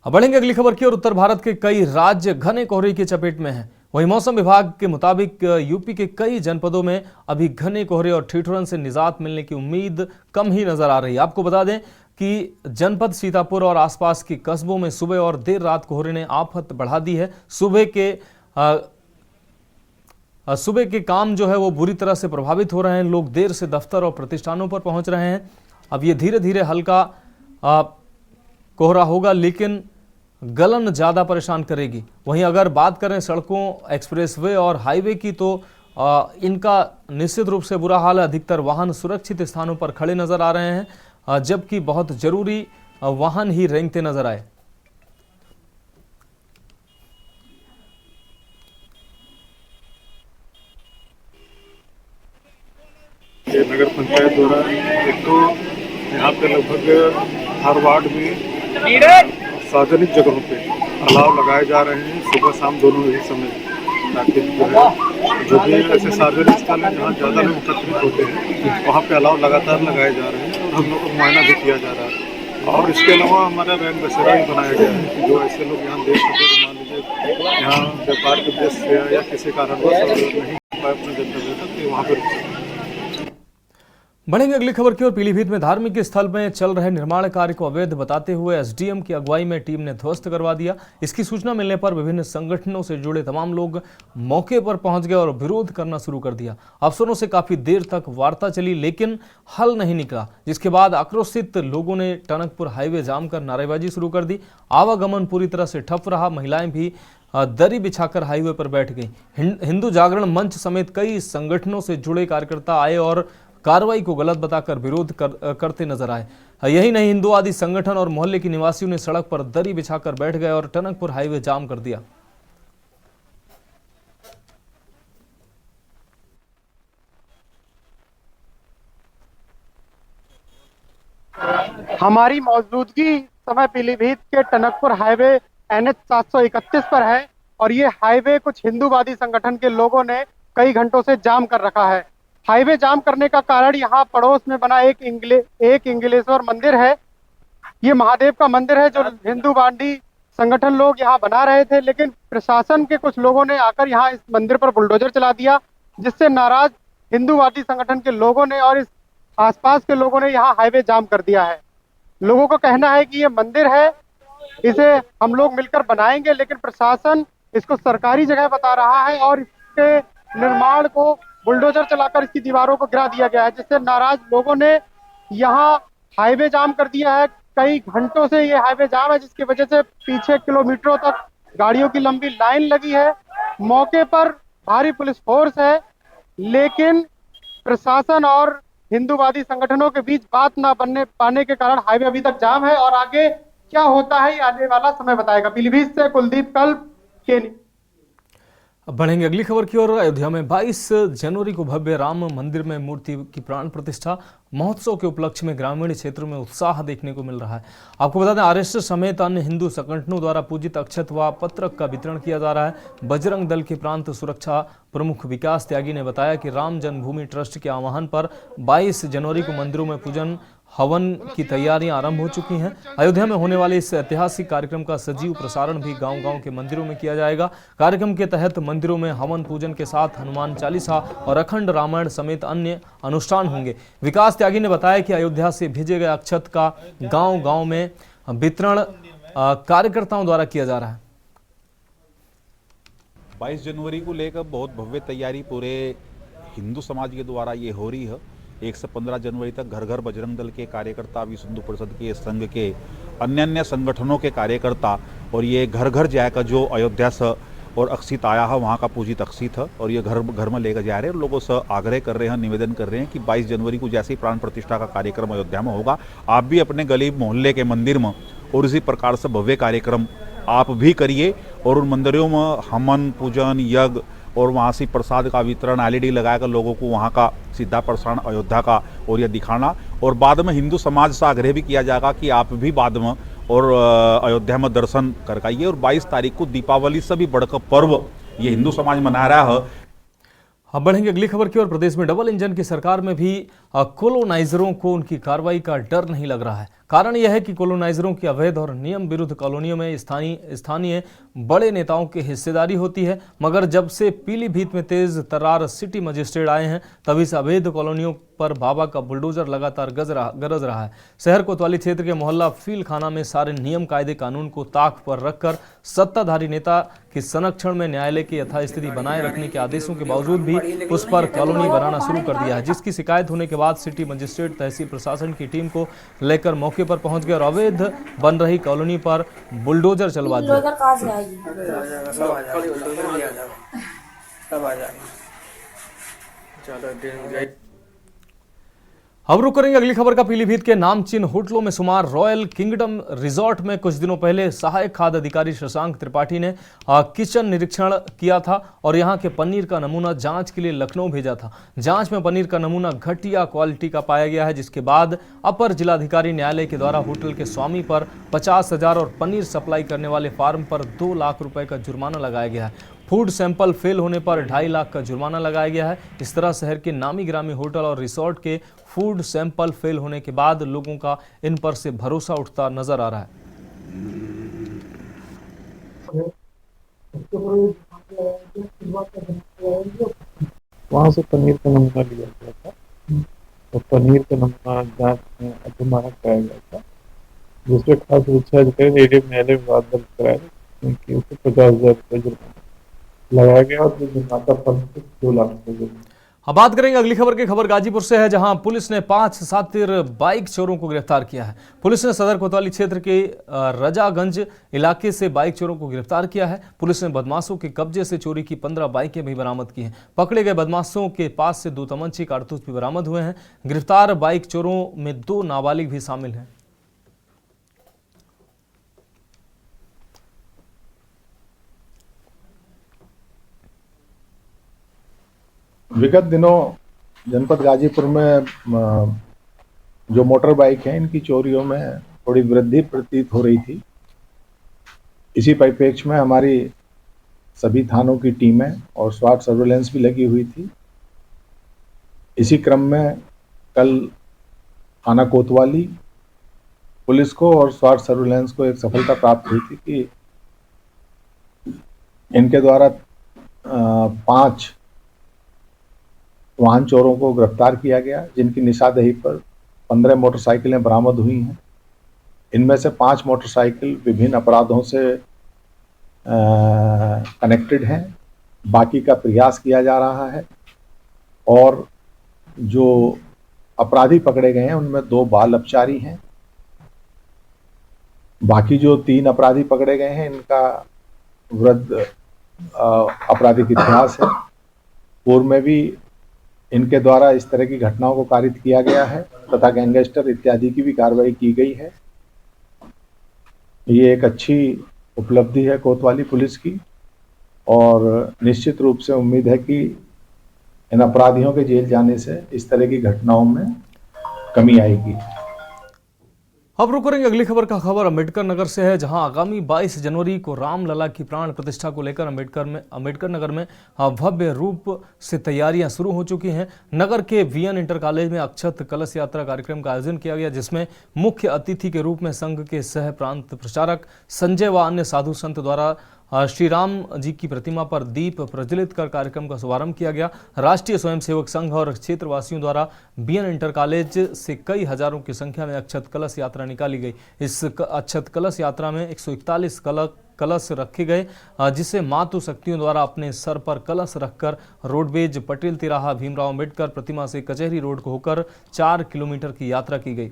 अब बढ़ेंगे अगली खबर की ओर। उत्तर भारत के कई राज्य घने कोहरे की चपेट में हैं। वहीं मौसम विभाग के मुताबिक यूपी के कई जनपदों में अभी घने कोहरे और ठिठुरन से निजात मिलने की उम्मीद कम ही नजर आ रही है। आपको बता दें कि जनपद सीतापुर और आसपास के कस्बों में सुबह और देर रात कोहरे ने आफत बढ़ा दी है। सुबह के काम जो है वो बुरी तरह से प्रभावित हो रहे हैं। लोग देर से दफ्तर और प्रतिष्ठानों पर पहुंच रहे हैं। अब ये धीरे धीरे हल्का कोहरा होगा, लेकिन गलन ज़्यादा परेशान करेगी। वहीं अगर बात करें सड़कों, एक्सप्रेसवे और हाईवे की, तो इनका निश्चित रूप से बुरा हाल है। अधिकतर वाहन सुरक्षित स्थानों पर खड़े नजर आ रहे हैं, जबकि बहुत जरूरी वाहन ही रेंगते नजर आए। नगर पंचायत द्वारा एक तो यहाँ पे लगभग हर वार्ड में सार्वजनिक जगहों पे अलाव लगाए जा रहे हैं, सुबह शाम दोनों ही समय, ताकि जो भी ऐसे सार्वजनिक स्थल हैं जहाँ ज़्यादा लोग एकत्रित होते हैं वहाँ पे अलाव लगातार लगाए जा रहे हैं और हम लोग को मुआयना भी किया जा रहा है। और इसके अलावा हमारा रैन बसेरा भी बनाया गया है कि जो ऐसे लोग यहाँ देख सके, मान लीजिए यहाँ व्यापार के उद्देश्य से या किसी कारणवश नहीं पाए अपने गंतव्य तक, तो वहाँ पर बढ़ेंगे अगली खबर की ओर। पीलीभीत में धार्मिक स्थल में चल रहे निर्माण कार्य को अवैध बताते हुए एसडीएम की अगुवाई में टीम ने ध्वस्त करवा दिया। इसकी सूचना मिलने पर विभिन्न संगठनों से जुड़े तमाम लोग मौके पर पहुंच गए और विरोध करना शुरू कर दिया। अफसरों से काफी देर तक वार्ता चली लेकिन हल नहीं निकला, जिसके बाद आक्रोशित लोगों ने टनकपुर हाईवे जाम कर नारेबाजी शुरू कर दी। आवागमन पूरी तरह से ठप रहा। महिलाएं भी दरी बिछाकर हाईवे पर बैठ गई। हिंदू जागरण मंच समेत कई संगठनों से जुड़े कार्यकर्ता आए और कार्रवाई को गलत बताकर विरोध करते नजर आए। यही नहीं, हिंदूवादी संगठन और मोहल्ले के निवासियों ने सड़क पर दरी बिछाकर बैठ गए और टनकपुर हाईवे जाम कर दिया। हमारी मौजूदगी समय पीलीभीत के टनकपुर हाईवे NH 731 पर है और ये हाईवे कुछ हिंदूवादी संगठन के लोगों ने कई घंटों से जाम कर रखा है। हाईवे जाम करने का कारण यहाँ पड़ोस में बना एक इंगलेश्वर मंदिर है। ये महादेव का मंदिर है जो हिंदूवादी संगठन लोग यहाँ बना रहे थे, लेकिन प्रशासन के कुछ लोगों ने आकर यहाँ इस मंदिर पर बुलडोजर चला दिया, जिससे नाराज हिंदूवादी संगठन के लोगों ने और इस आसपास के लोगों ने यहाँ हाईवे जाम कर दिया है। लोगों का कहना है कि ये मंदिर है, इसे हम लोग मिलकर बनाएंगे, लेकिन प्रशासन इसको सरकारी जगह बता रहा है और इसके निर्माण को बुलडोजर चलाकर इसकी दीवारों को गिरा दिया गया है, जिससे नाराज लोगों ने यहाँ हाईवे जाम कर दिया है। कई घंटों से ये हाईवे जाम है, जिसकी वजह से पीछे किलोमीटरों तक गाड़ियों की लंबी लाइन लगी है। मौके पर भारी पुलिस फोर्स है, लेकिन प्रशासन और हिंदूवादी संगठनों के बीच बात ना बनने पाने के कारण हाईवे अभी तक जाम है और आगे क्या होता है ये आने वाला समय बताएगा। पीलीभीत से कुलदीप कल्प के। अब बढ़ेंगे अगली खबर की ओर। अयोध्या में 22 जनवरी को भव्य राम मंदिर में मूर्ति की प्राण प्रतिष्ठा महोत्सव के उपलक्ष्य में ग्रामीण क्षेत्रों में उत्साह देखने को मिल रहा है। आपको बता दें, आरएसएस समेत अन्य हिंदू संगठनों द्वारा पूजित अक्षत व पत्रक का वितरण किया जा रहा है। बजरंग दल के प्रांत सुरक्षा प्रमुख विकास त्यागी ने बताया कि राम जन्मभूमि ट्रस्ट के आह्वान पर 22 जनवरी को मंदिरों में पूजन हवन की तैयारियां आरंभ हो चुकी हैं। अयोध्या में होने वाले इस ऐतिहासिक कार्यक्रम का सजीव प्रसारण भी गांव-गांव के मंदिरों में किया जाएगा। कार्यक्रम के तहत मंदिरों में हवन पूजन के साथ हनुमान चालीसा और अखंड रामायण समेत अन्य अनुष्ठान होंगे। विकास त्यागी ने बताया कि अयोध्या से भेजे गए अक्षत का गांव-गांव में वितरण कार्यकर्ताओं द्वारा किया जा रहा है। 22 जनवरी को लेकर बहुत भव्य तैयारी पूरे हिंदू समाज के द्वारा ये हो रही है। 1 से 15 जनवरी तक घर घर बजरंग दल के कार्यकर्ता, विश्व हिंदू परिषद के संघ के अन्य संगठनों के कार्यकर्ता और ये घर घर जाकर जो अयोध्या से और अक्षित आया है वहाँ का पूजित अक्षित है और ये घर घर में लेकर जा रहे हैं और लोगों से आग्रह कर रहे हैं, निवेदन कर रहे हैं कि 22 जनवरी को जैसे ही प्राण प्रतिष्ठा का कार्यक्रम अयोध्या में होगा, आप भी अपने गली मोहल्ले के मंदिर में और इसी प्रकार से भव्य कार्यक्रम आप भी करिए और उन मंदिरों में हवन पूजन यज्ञ और वहाँ से प्रसाद का वितरण LED लगाकर लोगों को वहाँ का सीधा प्रसारण अयोध्या का और यह दिखाना और बाद में हिंदू समाज से आग्रह भी किया जाएगा कि आप भी बाद में और अयोध्या में दर्शन कर आइए। और 22 तारीख को दीपावली से भी बढ़कर पर्व ये हिंदू समाज मना रहा है। अब बढ़ेंगे अगली खबर की ओर। प्रदेश में डबल इंजन की सरकार में भी कोलोनाइजरों को उनकी कार्रवाई का डर नहीं लग रहा है। कारण यह है कि कोलोनाइजरों की अवैध और नियम विरुद्ध कॉलोनियों में स्थानीय बड़े नेताओं की हिस्सेदारी होती है, मगर जब से पीलीभीत में तेज तर्रार सिटी मजिस्ट्रेट आए हैं तभी से अवैध कॉलोनियों पर बाबा का बुलडोजर लगातार गरज रहा है। शहर कोतवाली क्षेत्र के मोहल्ला फील खाना में सारे नियम कायदे कानून को ताक पर रखकर सत्ताधारी नेता के संरक्षण में न्यायालय की यथास्थिति बनाए रखने के आदेशों के बावजूद भी उस पर कॉलोनी बनाना शुरू कर दिया है, जिसकी शिकायत होने के बाद सिटी मजिस्ट्रेट तहसील प्रशासन की टीम को लेकर मौके पर पहुंच गए और अवैध बन रही कॉलोनी पर बुलडोजर चलवा दिया। अब रुक करेंगे अगली खबर का। पीलीभीत के नामचीन होटलों में शुमार रॉयल किंगडम रिजॉर्ट में कुछ दिनों पहले सहायक खाद्य अधिकारी शशांक त्रिपाठी ने किचन निरीक्षण किया था और यहां के पनीर का नमूना जांच के लिए लखनऊ भेजा था। जांच में पनीर का नमूना घटिया क्वालिटी का पाया गया है, जिसके बाद अपर जिलाधिकारी न्यायालय के द्वारा होटल के स्वामी पर 50,000 और पनीर सप्लाई करने वाले फार्म पर 2 लाख रुपए का जुर्माना लगाया गया है। फूड सैंपल फेल होने पर 2.5 लाख का जुर्माना लगाया गया है। इस तरह शहर के नामी गिरामी होटल और रिसोर्ट के फूड सैंपल फेल होने के बाद लोगों का इन पर से भरोसा उठता नजर आ रहा है। वहाँ से पनीर का नमूना लिया गया था तो पनीर का नमूना जांच में अधूरा कराया गया था, जिसमें खास सुरक्षा अधिकारी एडीएम न्यायालय में वाद दर्ज कराया क्योंकि उसे 50,000 रुपये जुर्माना लगाया गया और निर्माता फर्म को 2 लाख रुपये जुर्माना। अब बात करेंगे अगली खबर की। खबर गाजीपुर से है, जहां पुलिस ने 5 शातिर बाइक चोरों को गिरफ्तार किया है। पुलिस ने सदर कोतवाली क्षेत्र के रजागंज इलाके से बाइक चोरों को गिरफ्तार किया है। पुलिस ने बदमाशों के कब्जे से चोरी की 15 बाइकें भी बरामद की हैं। पकड़े गए बदमाशों के पास से 2 तमंचे कारतूस भी बरामद हुए हैं। गिरफ्तार बाइक चोरों में 2 नाबालिग भी शामिल हैं। विगत दिनों जनपद गाजीपुर में जो मोटर बाइक हैं, इनकी चोरियों में थोड़ी वृद्धि प्रतीत हो रही थी। इसी परिप्रेक्ष्य में हमारी सभी थानों की टीमें और स्वाट सर्वेलेंस भी लगी हुई थी। इसी क्रम में कल थाना कोतवाली पुलिस को और स्वाट सर्वेलेंस को एक सफलता प्राप्त हुई थी कि इनके द्वारा 5 वाहन चोरों को गिरफ्तार किया गया, जिनकी निशानदेही पर 15 मोटरसाइकिलें बरामद हुई हैं। इनमें से 5 मोटरसाइकिल विभिन्न अपराधों से कनेक्टेड हैं। बाकी का प्रयास किया जा रहा है और जो अपराधी पकड़े गए हैं उनमें 2 बाल अपचारी हैं। बाकी जो 3 अपराधी पकड़े गए हैं, इनका वृद्ध आपराधिक इतिहास है। पूर्व में भी इनके द्वारा इस तरह की घटनाओं को कारित किया गया है तथा गैंगस्टर इत्यादि की भी कार्रवाई की गई है। ये एक अच्छी उपलब्धि है कोतवाली पुलिस की और निश्चित रूप से उम्मीद है कि इन अपराधियों के जेल जाने से इस तरह की घटनाओं में कमी आएगी। अब रुक करेंगे अगली खबर का। खबर अम्बेडकर नगर से है, जहां आगामी 22 जनवरी को रामलला की प्राण प्रतिष्ठा को लेकर अम्बेडकर नगर में भव्य रूप से तैयारियां शुरू हो चुकी हैं। नगर के वीएन इंटर कॉलेज में अक्षत कलश यात्रा कार्यक्रम का आयोजन किया गया, जिसमें मुख्य अतिथि के रूप में संघ के सह प्रांत प्रचारक संजय व अन्य साधु संत द्वारा श्री राम जी की प्रतिमा पर दीप प्रज्वलित कर कार्यक्रम का शुभारंभ किया गया। राष्ट्रीय स्वयंसेवक संघ और क्षेत्रवासियों द्वारा बीएन इंटर कॉलेज से कई हजारों की संख्या में अक्षत कलश यात्रा निकाली गई। इस अक्षत कलश यात्रा में 141 कलश रखे गए, जिसे मातु शक्तियों द्वारा अपने सर पर कलश रखकर रोडवेज पटेल तिराहा भीमराव अम्बेडकर प्रतिमा से कचहरी रोड को होकर 4 किलोमीटर की यात्रा की गई।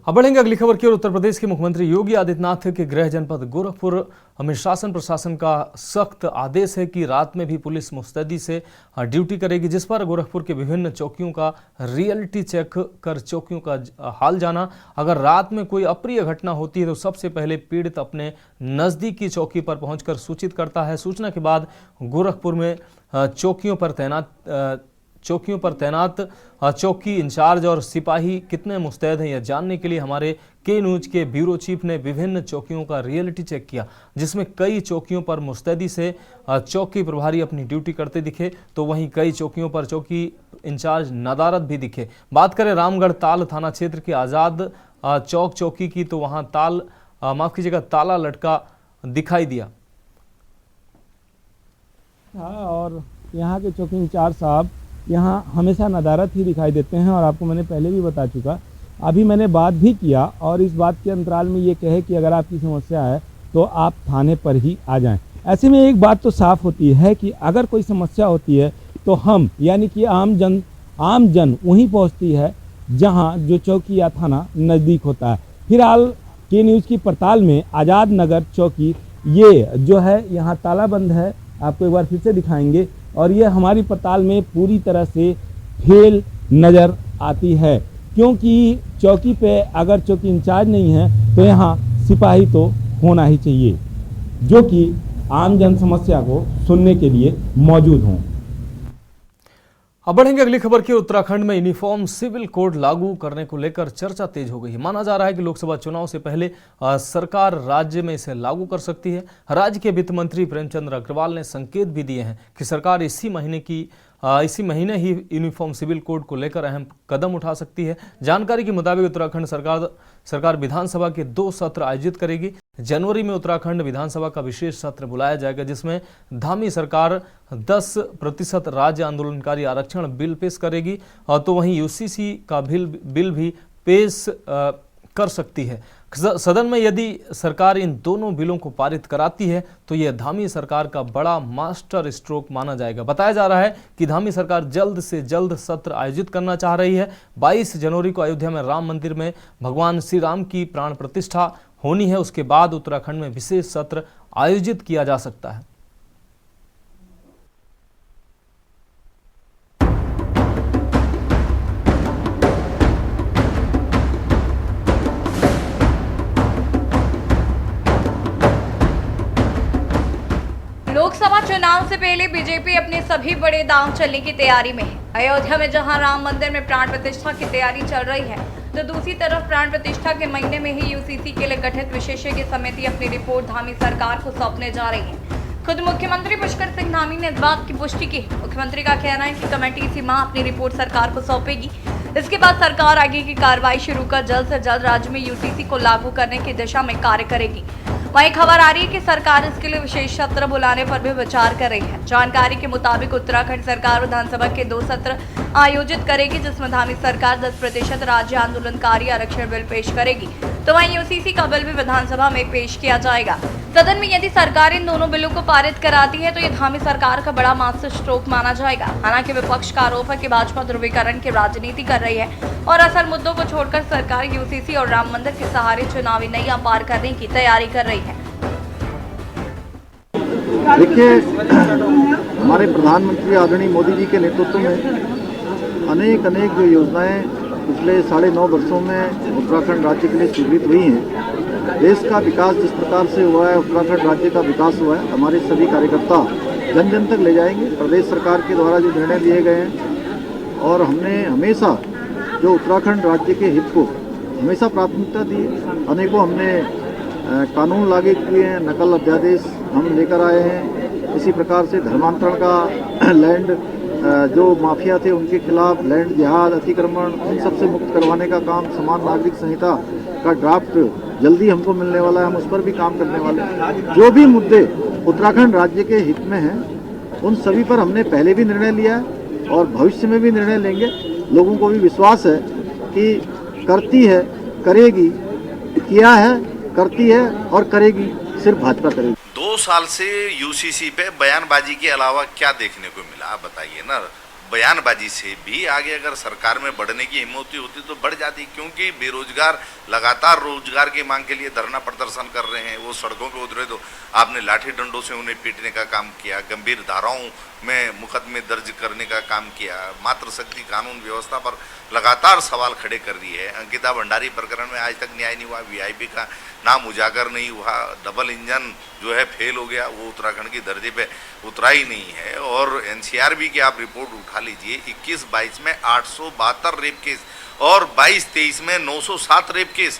अब बढ़ेंगे अगली खबर की ओर। उत्तर प्रदेश के मुख्यमंत्री योगी आदित्यनाथ के गृह जनपद गोरखपुर में शासन प्रशासन का सख्त आदेश है कि रात में भी पुलिस मुस्तैदी से ड्यूटी करेगी, जिस पर गोरखपुर के विभिन्न चौकियों का रियलिटी चेक कर चौकियों का हाल जाना। अगर रात में कोई अप्रिय घटना होती है तो सबसे पहले पीड़ित अपने नज़दीकी चौकी पर पहुंचकर सूचित करता है। सूचना के बाद गोरखपुर में चौकियों पर तैनात चौकी इंचार्ज और सिपाही कितने मुस्तैद हैं, यह जानने के लिए हमारे के न्यूज के ब्यूरो चीफ ने विभिन्न चौकियों का रियलिटी चेक किया, जिसमें कई चौकियों पर मुस्तैदी से चौकी प्रभारी अपनी ड्यूटी करते दिखे, तो वहीं कई चौकियों पर चौकी इंचार्ज नदारत भी दिखे। बात करें रामगढ़ ताल थाना क्षेत्र के आज़ाद चौक चौकी की, तो वहाँ ताला लटका दिखाई दिया। और यहाँ के चौकी इंचार्ज साहब यहाँ हमेशा नदारत ही दिखाई देते हैं और आपको मैंने पहले भी बता चुका। अभी मैंने बात भी किया और इस बात के अंतराल में ये कहे कि अगर आपकी समस्या है तो आप थाने पर ही आ जाएं। ऐसे में एक बात तो साफ होती है कि अगर कोई समस्या होती है तो हम यानी कि आम जन वहीं पहुंचती है जहां जो चौकी या थाना नज़दीक होता है। फिलहाल के न्यूज़ की पड़ताल में आज़ाद नगर चौकी ये जो है यहाँ तालाबंद है, आपको एक बार फिर से दिखाएंगे, और ये हमारी पड़ताल में पूरी तरह से फेल नज़र आती है, क्योंकि चौकी पे अगर चौकी इंचार्ज नहीं है तो यहाँ सिपाही तो होना ही चाहिए, जो कि आम जन समस्या को सुनने के लिए मौजूद हों। अब बढ़ेंगे अगली खबर की। उत्तराखंड में यूनिफॉर्म सिविल कोड लागू करने को लेकर चर्चा तेज हो गई है। माना जा रहा है कि लोकसभा चुनाव से पहले सरकार राज्य में इसे लागू कर सकती है। राज्य के वित्त मंत्री प्रेमचंद अग्रवाल ने संकेत भी दिए हैं कि सरकार इसी महीने ही यूनिफॉर्म सिविल कोड को लेकर अहम कदम उठा सकती है। जानकारी के मुताबिक उत्तराखंड सरकार विधानसभा के 2 सत्र आयोजित करेगी। जनवरी में उत्तराखंड विधानसभा का विशेष सत्र बुलाया जाएगा, जिसमें धामी सरकार 10% राज्य आंदोलनकारी आरक्षण बिल पेश करेगी, और तो वहीं यूसीसी का बिल भी पेश कर सकती है। सदन में यदि सरकार इन दोनों बिलों को पारित कराती है तो यह धामी सरकार का बड़ा मास्टर स्ट्रोक माना जाएगा। बताया जा रहा है कि धामी सरकार जल्द से जल्द सत्र आयोजित करना चाह रही है। 22 जनवरी को अयोध्या में राम मंदिर में भगवान श्री राम की प्राण प्रतिष्ठा होनी है। उसके बाद उत्तराखंड में विशेष सत्र आयोजित किया जा सकता है। लोकसभा चुनाव से पहले बीजेपी अपने सभी बड़े दांव चलने की तैयारी में है। अयोध्या में जहां राम मंदिर में प्राण प्रतिष्ठा की तैयारी चल रही है, तो दूसरी तरफ प्राण प्रतिष्ठा के महीने में ही यूसीसी के लिए गठित विशेषज्ञ समिति अपनी रिपोर्ट धामी सरकार को सौंपने जा रही है। खुद मुख्यमंत्री पुष्कर सिंह धामी ने इस बात की पुष्टि की। मुख्यमंत्री का कहना है कि कमेटी इसी माह अपनी रिपोर्ट सरकार को सौंपेगी। इसके बाद सरकार आगे की कार्रवाई शुरू कर जल्द से जल्द राज्य में यूसीसी को लागू करने की दिशा में कार्य करेगी। वहीं खबर आ रही है कि सरकार इसके लिए विशेष सत्र बुलाने पर भी विचार कर रही है। जानकारी के मुताबिक उत्तराखंड सरकार विधानसभा के 2 सत्र आयोजित करेगी, जिसमें धामी सरकार 10% राज्य आंदोलनकारी आरक्षण बिल पेश करेगी, तो वहीं यूसीसी का बिल भी विधानसभा में पेश किया जाएगा। सदन में यदि सरकार इन दोनों बिलों को पारित कराती है तो ये धामी सरकार का बड़ा मास्टर स्ट्रोक माना जाएगा। हालांकि विपक्ष का आरोप है कि भाजपा ध्रुवीकरण की राजनीति कर रही है और असल मुद्दों को छोड़कर सरकार यूसीसी और राम मंदिर के सहारे चुनावी नैया पार करने की तैयारी कर रही है। देखिए, हमारे प्रधानमंत्री आदरणीय मोदी जी के नेतृत्व में अनेक जो योजनाएं पिछले 9.5 वर्षों में उत्तराखंड राज्य के लिए स्वीकृत हुई हैं। देश का विकास जिस प्रकार से हुआ है, उत्तराखंड राज्य का विकास हुआ है, हमारे सभी कार्यकर्ता जन जन तक ले जाएंगे। प्रदेश सरकार के द्वारा जो निर्णय लिए गए हैं, और हमने हमेशा जो उत्तराखंड राज्य के हित को हमेशा प्राथमिकता दी है। अनेकों हमने कानून लागू किए हैं, नकल अध्यादेश हम लेकर आए हैं। इसी प्रकार से धर्मांतरण का लैंड जो माफिया थे उनके खिलाफ लैंड जिहाद, अतिक्रमण, इन सब से मुक्त करवाने का काम, समान नागरिक संहिता का ड्राफ्ट जल्दी हमको मिलने वाला है, हम उस पर भी काम करने वाले हैं। जो भी मुद्दे उत्तराखंड राज्य के हित में हैं, उन सभी पर हमने पहले भी निर्णय लिया है और भविष्य में भी निर्णय लेंगे। लोगों को भी विश्वास है कि करती है, करेगी, किया है, करती है और करेगी, सिर्फ भाजपा करेगी। 2 साल से यूसीसी पे बयानबाजी के अलावा क्या देखने को मिला, आप बताइए ना। बयानबाजी से भी आगे अगर सरकार में बढ़ने की हिम्मत होती तो बढ़ जाती, क्योंकि बेरोजगार लगातार रोजगार की मांग के लिए धरना प्रदर्शन कर रहे हैं। वो सड़कों पे उतरे तो आपने लाठी डंडों से उन्हें पीटने का काम किया, गंभीर धाराओं में मुकदमे दर्ज करने का काम किया, मातृशक्ति कानून व्यवस्था पर लगातार सवाल खड़े कर रही है। अंकिता भंडारी प्रकरण में आज तक न्याय नहीं हुआ, वीआईपी का नाम उजागर नहीं हुआ, डबल इंजन जो है फेल हो गया, वो उत्तराखंड की धरती पे उतरा ही नहीं है। और एनसीआरबी की आप रिपोर्ट उठा लीजिए, 21-22 में 872 रेप केस और 22-23 में 907 रेप केस।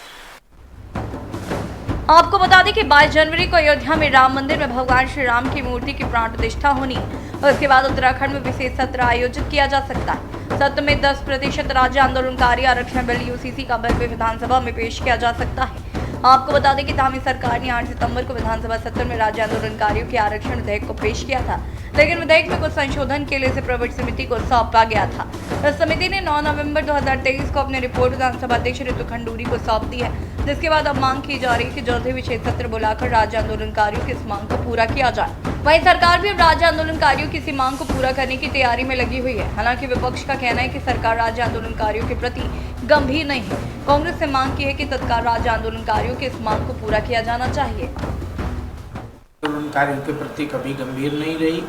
आपको बता दें कि 22 जनवरी को अयोध्या में राम मंदिर में भगवान श्री राम की मूर्ति की प्राण प्रतिष्ठा होनी है और उसके बाद उत्तराखंड में विशेष सत्र आयोजित किया जा सकता है। सत्र में 10% राज्य आंदोलनकारी आरक्षण बिल यूसीसी का बिल भी विधानसभा में पेश किया जा सकता है। आपको बता दें कि धामी सरकार ने 8 सितंबर को विधानसभा सत्र में राज्य आंदोलनकारियों के आरक्षण विधेयक को पेश किया था, लेकिन विधेयक में कुछ संशोधन के लिए इसे प्रवर समिति को सौंपा गया था। इस समिति ने 9 नवंबर 2023 को अपनी रिपोर्ट विधानसभा अध्यक्ष ऋतु खंडूरी को सौंप दी है, जिसके बाद अब मांग की जा रही है कि जल्द ही विशेष सत्र बुलाकर राज्य आंदोलनकारियों की इस मांग को पूरा किया जाए। वहीं सरकार भी अब राज्य आंदोलनकारियों की इसी मांग को पूरा करने की तैयारी में लगी हुई है। हालांकि विपक्ष का कहना है कि सरकार राज्य आंदोलनकारियों के प्रति गंभीर नहीं है। कांग्रेस से मांग की है कि तत्काल राज्य आंदोलनकारियों की इस मांग को पूरा किया जाना चाहिए। आंदोलनकारियों के प्रति कभी गंभीर नहीं रही।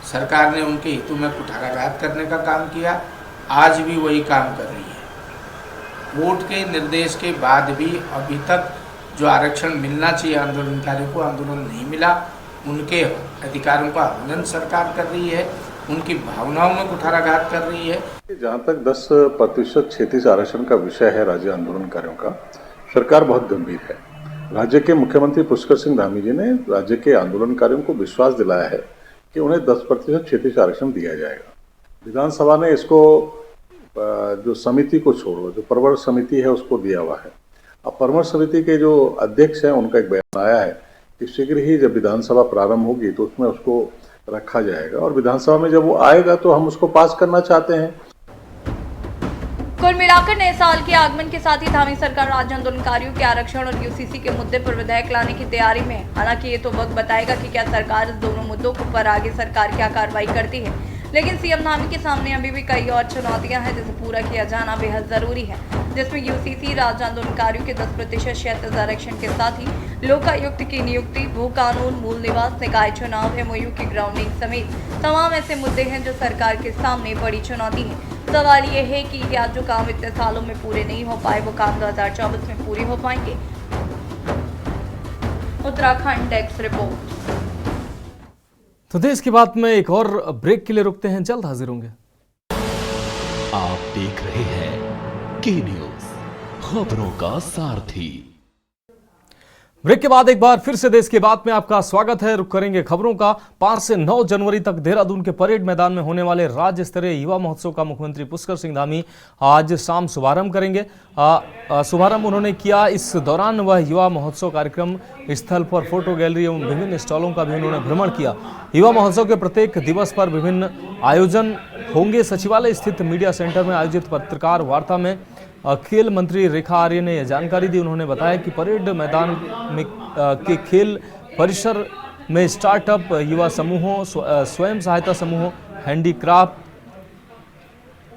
सरकार ने उनके हितों में कुठाराघात करने का काम किया, आज भी वही काम कर रही है। वोट के निर्देश के बाद भी अभी तक जो आरक्षण मिलना चाहिए आंदोलनकारियों को, आंदोलन नहीं मिला। उनके अधिकारों का हनन सरकार कर रही है, उनकी भावनाओं में कुठाराघात कर रही है। जहाँ तक 10% क्षेत्रीय आरक्षण का विषय है राज्य आंदोलनकारियों का, सरकार बहुत गंभीर है। राज्य के मुख्यमंत्री पुष्कर सिंह धामी जी ने राज्य के आंदोलनकारियों को विश्वास दिलाया है कि उन्हें 10% क्षेत्रीय आरक्षण दिया जाएगा। विधानसभा ने इसको जो समिति को छोड़ो, जो प्रवर समिति है उसको दिया हुआ है। अब परामर्श समिति के जो अध्यक्ष हैं उनका एक बयान आया है कि शीघ्र ही जब विधानसभा प्रारंभ होगी तो उसमें उसको रखा जाएगा और विधानसभा में जब वो आएगा तो हम उसको पास करना चाहते हैं। कुल मिलाकर नए साल के आगमन के साथ ही धामी सरकार राज्य आंदोलनकारियों के आरक्षण और यूसीसी के मुद्दे पर विधेयक लाने की तैयारी में है। हालांकि ये तो वक्त बताएगा कि क्या सरकार इस दोनों मुद्दों पर आगे सरकार क्या कार्रवाई करती है, लेकिन सीएम धामी के सामने अभी भी कई और चुनौतियां हैं जिसे पूरा किया जाना बेहद जरूरी है, जिसमें यूसीसी राज्य आंदोलनकारियों के 10% क्षैतिज आरक्षण के साथ ही लोकायुक्त की नियुक्ति, भू कानून, मूल निवास, निकाय चुनाव, एमओयू की ग्राउंडिंग समेत तमाम ऐसे मुद्दे हैं जो सरकार के सामने बड़ी चुनौती है। सवाल ये है कि क्या जो काम इतने सालों में पूरे नहीं हो पाए वो काम 2024 में पूरे हो पाएंगे। Uttarakhand desk report. तो देश की बात में एक और ब्रेक के लिए रुकते हैं, जल्द हाजिर होंगे। आप देख रहे हैं के न्यूज, खबरों का सारथी। ब्रेक के बाद एक बार फिर से देश की बात में आपका स्वागत है। रुक करेंगे खबरों का। 5 से 9 जनवरी तक देहरादून के परेड मैदान में होने वाले राज्य स्तरीय युवा महोत्सव का मुख्यमंत्री पुष्कर सिंह धामी आज शाम शुभारंभ करेंगे। शुभारंभ उन्होंने किया। इस दौरान वह युवा महोत्सव कार्यक्रम स्थल पर फोटो गैलरी एवं विभिन्न स्टॉलों का भी उन्होंने भ्रमण किया। युवा महोत्सव के प्रत्येक दिवस पर विभिन्न आयोजन होंगे। सचिवालय स्थित मीडिया सेंटर में आयोजित पत्रकार वार्ता में खेल मंत्री रेखा आर्य ने यह जानकारी दी। उन्होंने बताया कि परेड मैदान में के खेल परिसर में स्टार्टअप, युवा समूहों, स्वयं सहायता समूहों, हैंडीक्राफ्ट,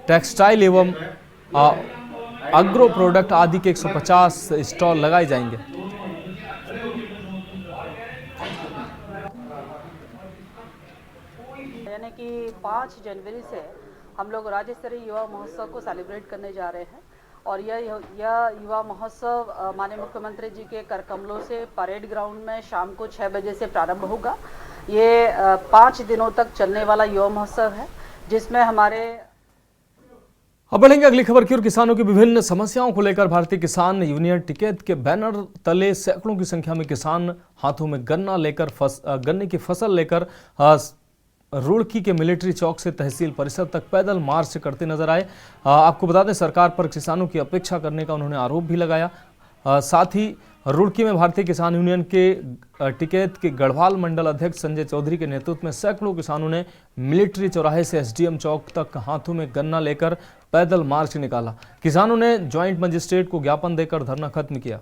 टेक्सटाइल एवं अग्रो प्रोडक्ट आदि के 150 स्टॉल लगाए जाएंगे। यानी कि 5 जनवरी से हम लोग राज्य स्तरीय युवा महोत्सव को सेलिब्रेट करने जा रहे हैं और यह युवा महोत्सव माननीय मुख्यमंत्री जी के कर कमलों से परेड ग्राउंड में शाम को 6 बजे से प्रारंभ होगा। ये 5 दिनों तक चलने वाला युवा महोत्सव है जिसमें हमारे। अब बढ़ेंगे अगली खबर की ओर। किसानों की विभिन्न समस्याओं को लेकर भारतीय किसान यूनियन टिकैत के बैनर तले सैकड़ों की संख्या में किसान हाथों में गन्ने की फसल लेकर रुड़की के मिलिट्री चौक से तहसील परिसर तक पैदल मार्च करते नजर आए। आपको बता दें, सरकार पर किसानों की अपेक्षा करने का उन्होंने आरोप भी लगाया। साथ ही रुड़की में भारतीय किसान यूनियन के टिकैत के गढ़वाल मंडल अध्यक्ष संजय चौधरी के नेतृत्व में सैकड़ों किसानों ने मिलिट्री चौराहे से एसडीएम चौक तक हाथों में गन्ना लेकर पैदल मार्च निकाला। किसानों ने ज्वाइंट मजिस्ट्रेट को ज्ञापन देकर धरना खत्म किया।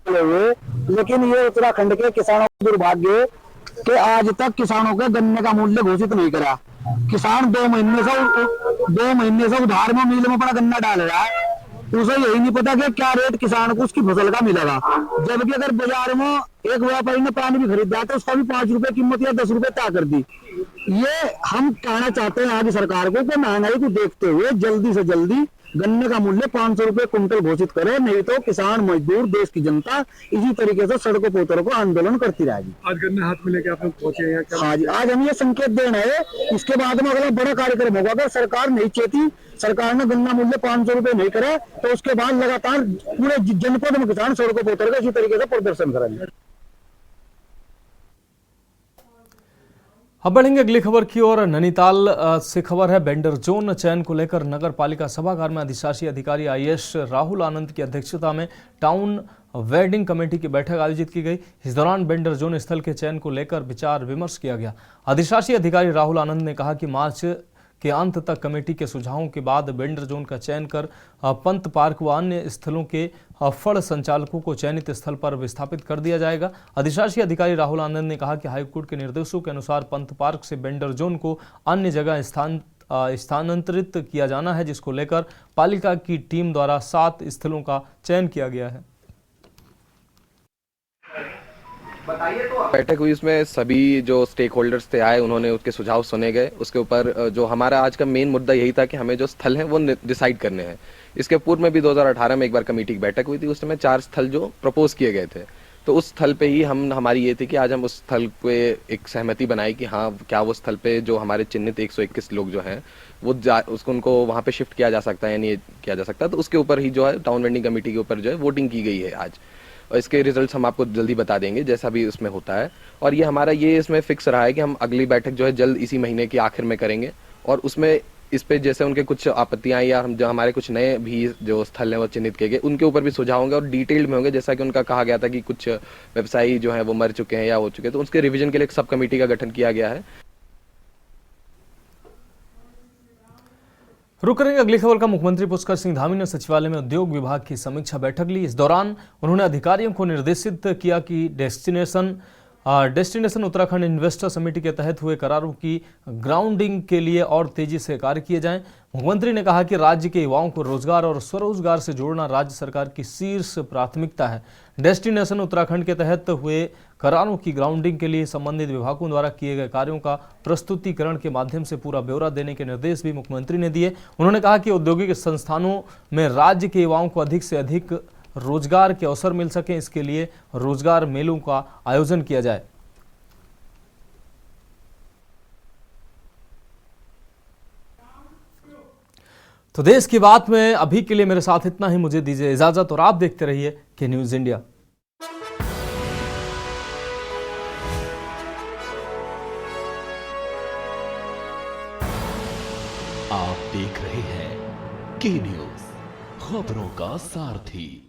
लेकिन ये उत्तराखंड के किसानों का दुर्भाग्य कि आज तक किसानों के गन्ने का मूल्य घोषित नहीं करा। किसान 2 महीने से उधार में मिल में पड़ा गन्ना डाल रहा है, उसे यही नहीं पता कि क्या रेट किसान को उसकी फसल का मिलेगा। जबकि अगर बाजार में एक व्यापारी ने पानी भी खरीदा तो उसका भी 5 रुपए कीमत या 10 रुपए तय कर दी। ये हम कहना चाहते हैं आगे सरकार को कि महंगाई को देखते हुए जल्दी से जल्दी गन्ने का मूल्य 500 रुपए कुंटल घोषित करे, नहीं तो किसान, मजदूर, देश की जनता इसी तरीके से सड़कों पोतरों को आंदोलन करती रहेगी। आज गन्ने हाथ में लेके आप लोग पहुंचे हैं क्या? हाँ जी, आज हम ये संकेत देना है। इसके बाद में अगला बड़ा कार्यक्रम होगा। अगर सरकार नहीं चेती, सरकार ने गन्ना मूल्य 500 रुपए नहीं करे तो उसके बाद लगातार पूरे जनपद में किसान सड़कों पोतर का इसी तरीके से प्रदर्शन करेंगे। अब बढ़ेंगे अगली खबर की ओर। नैनीताल से खबर है। वेंडर जोन चयन को लेकर नगर पालिका सभागार में अधिशासी अधिकारी आईएएस राहुल आनंद की अध्यक्षता में टाउन वेडिंग कमेटी की बैठक आयोजित की गई। इस दौरान वेंडर जोन स्थल के चयन को लेकर विचार विमर्श किया गया। अधिशासी अधिकारी राहुल आनंद ने कहा कि मार्च के अंत तक कमेटी के सुझावों के बाद वेंडर जोन का चयन कर पंत पार्क व अन्य स्थलों के फड़ संचालकों को चयनित स्थल पर विस्थापित कर दिया जाएगा। अधिशासी अधिकारी राहुल आनंद ने कहा कि हाईकोर्ट के निर्देशों के अनुसार पंत पार्क से वेंडर जोन को अन्य जगह स्थानांतरित किया जाना है, जिसको लेकर पालिका की टीम द्वारा 7 स्थलों का चयन किया गया है। बैठक हुई, उसमें सभी जो स्टेक होल्डर्स थे आए, उन्होंने उसके सुझाव सुने गए। उसके ऊपर जो हमारा आज का मेन मुद्दा यही था कि हमें जो स्थल हैं वो डिसाइड करने हैं। इसके पूर्व में भी 2018 में एक बार कमेटी की बैठक हुई थी, उस समय 4 स्थल जो प्रपोज किए गए थे, तो उस स्थल पे ही हमारी ये थी कि आज हम उस स्थल पे एक सहमति बनाई कि हाँ, क्या वो स्थल पे जो हमारे चिन्हित 121 लोग जो हैं वो उनको वहाँ पे शिफ्ट किया जा सकता है या नहीं किया जा सकता। तो उसके ऊपर ही जो है टाउन वेंडिंग कमेटी के ऊपर जो है वोटिंग की गई है आज, और इसके रिजल्ट्स हम आपको जल्दी बता देंगे जैसा भी उसमें होता है। और ये हमारा ये इसमें फिक्स रहा है कि हम अगली बैठक जो है जल्द इसी महीने के आखिर में करेंगे, और उसमें इस पे जैसे उनके कुछ आपत्तियां या हम जो हमारे कुछ नए भी जो स्थल हैं वो चिन्हित किए गए, उनके ऊपर भी सुझाव होंगे और डिटेल्ड में होंगे। जैसा कि उनका कहा गया था कि कुछ व्यवसायी जो हैं वो मर चुके हैं या हो चुके हैं, तो उसके रिवीजन के लिए एक सब कमेटी का गठन किया गया है। रुक करेंगे अगली खबर का। मुख्यमंत्री पुष्कर सिंह धामी ने सचिवालय में उद्योग विभाग की समीक्षा बैठक ली। इस दौरान उन्होंने अधिकारियों को निर्देशित किया कि डेस्टिनेशन उत्तराखंड इन्वेस्टर समिति के तहत हुए करारों की ग्राउंडिंग के लिए और तेजी से कार्य किए जाएं। मुख्यमंत्री ने कहा कि राज्य के युवाओं को रोजगार और स्वरोजगार से जोड़ना राज्य सरकार की शीर्ष प्राथमिकता है। डेस्टिनेशन उत्तराखंड के तहत हुए करारों की ग्राउंडिंग के लिए संबंधित विभागों द्वारा किए गए कार्यों का प्रस्तुतिकरण के माध्यम से पूरा ब्यौरा देने के निर्देश भी मुख्यमंत्री ने दिए। उन्होंने कहा कि औद्योगिक संस्थानों में राज्य के युवाओं को अधिक से अधिक रोजगार के अवसर मिल सके, इसके लिए रोजगार मेलों का आयोजन किया जाए। तो देश की बात में अभी के लिए मेरे साथ इतना ही। मुझे दीजिए इजाजत और आप देखते रहिए के न्यूज इंडिया। आप देख रहे हैं के न्यूज, खबरों का सारथी।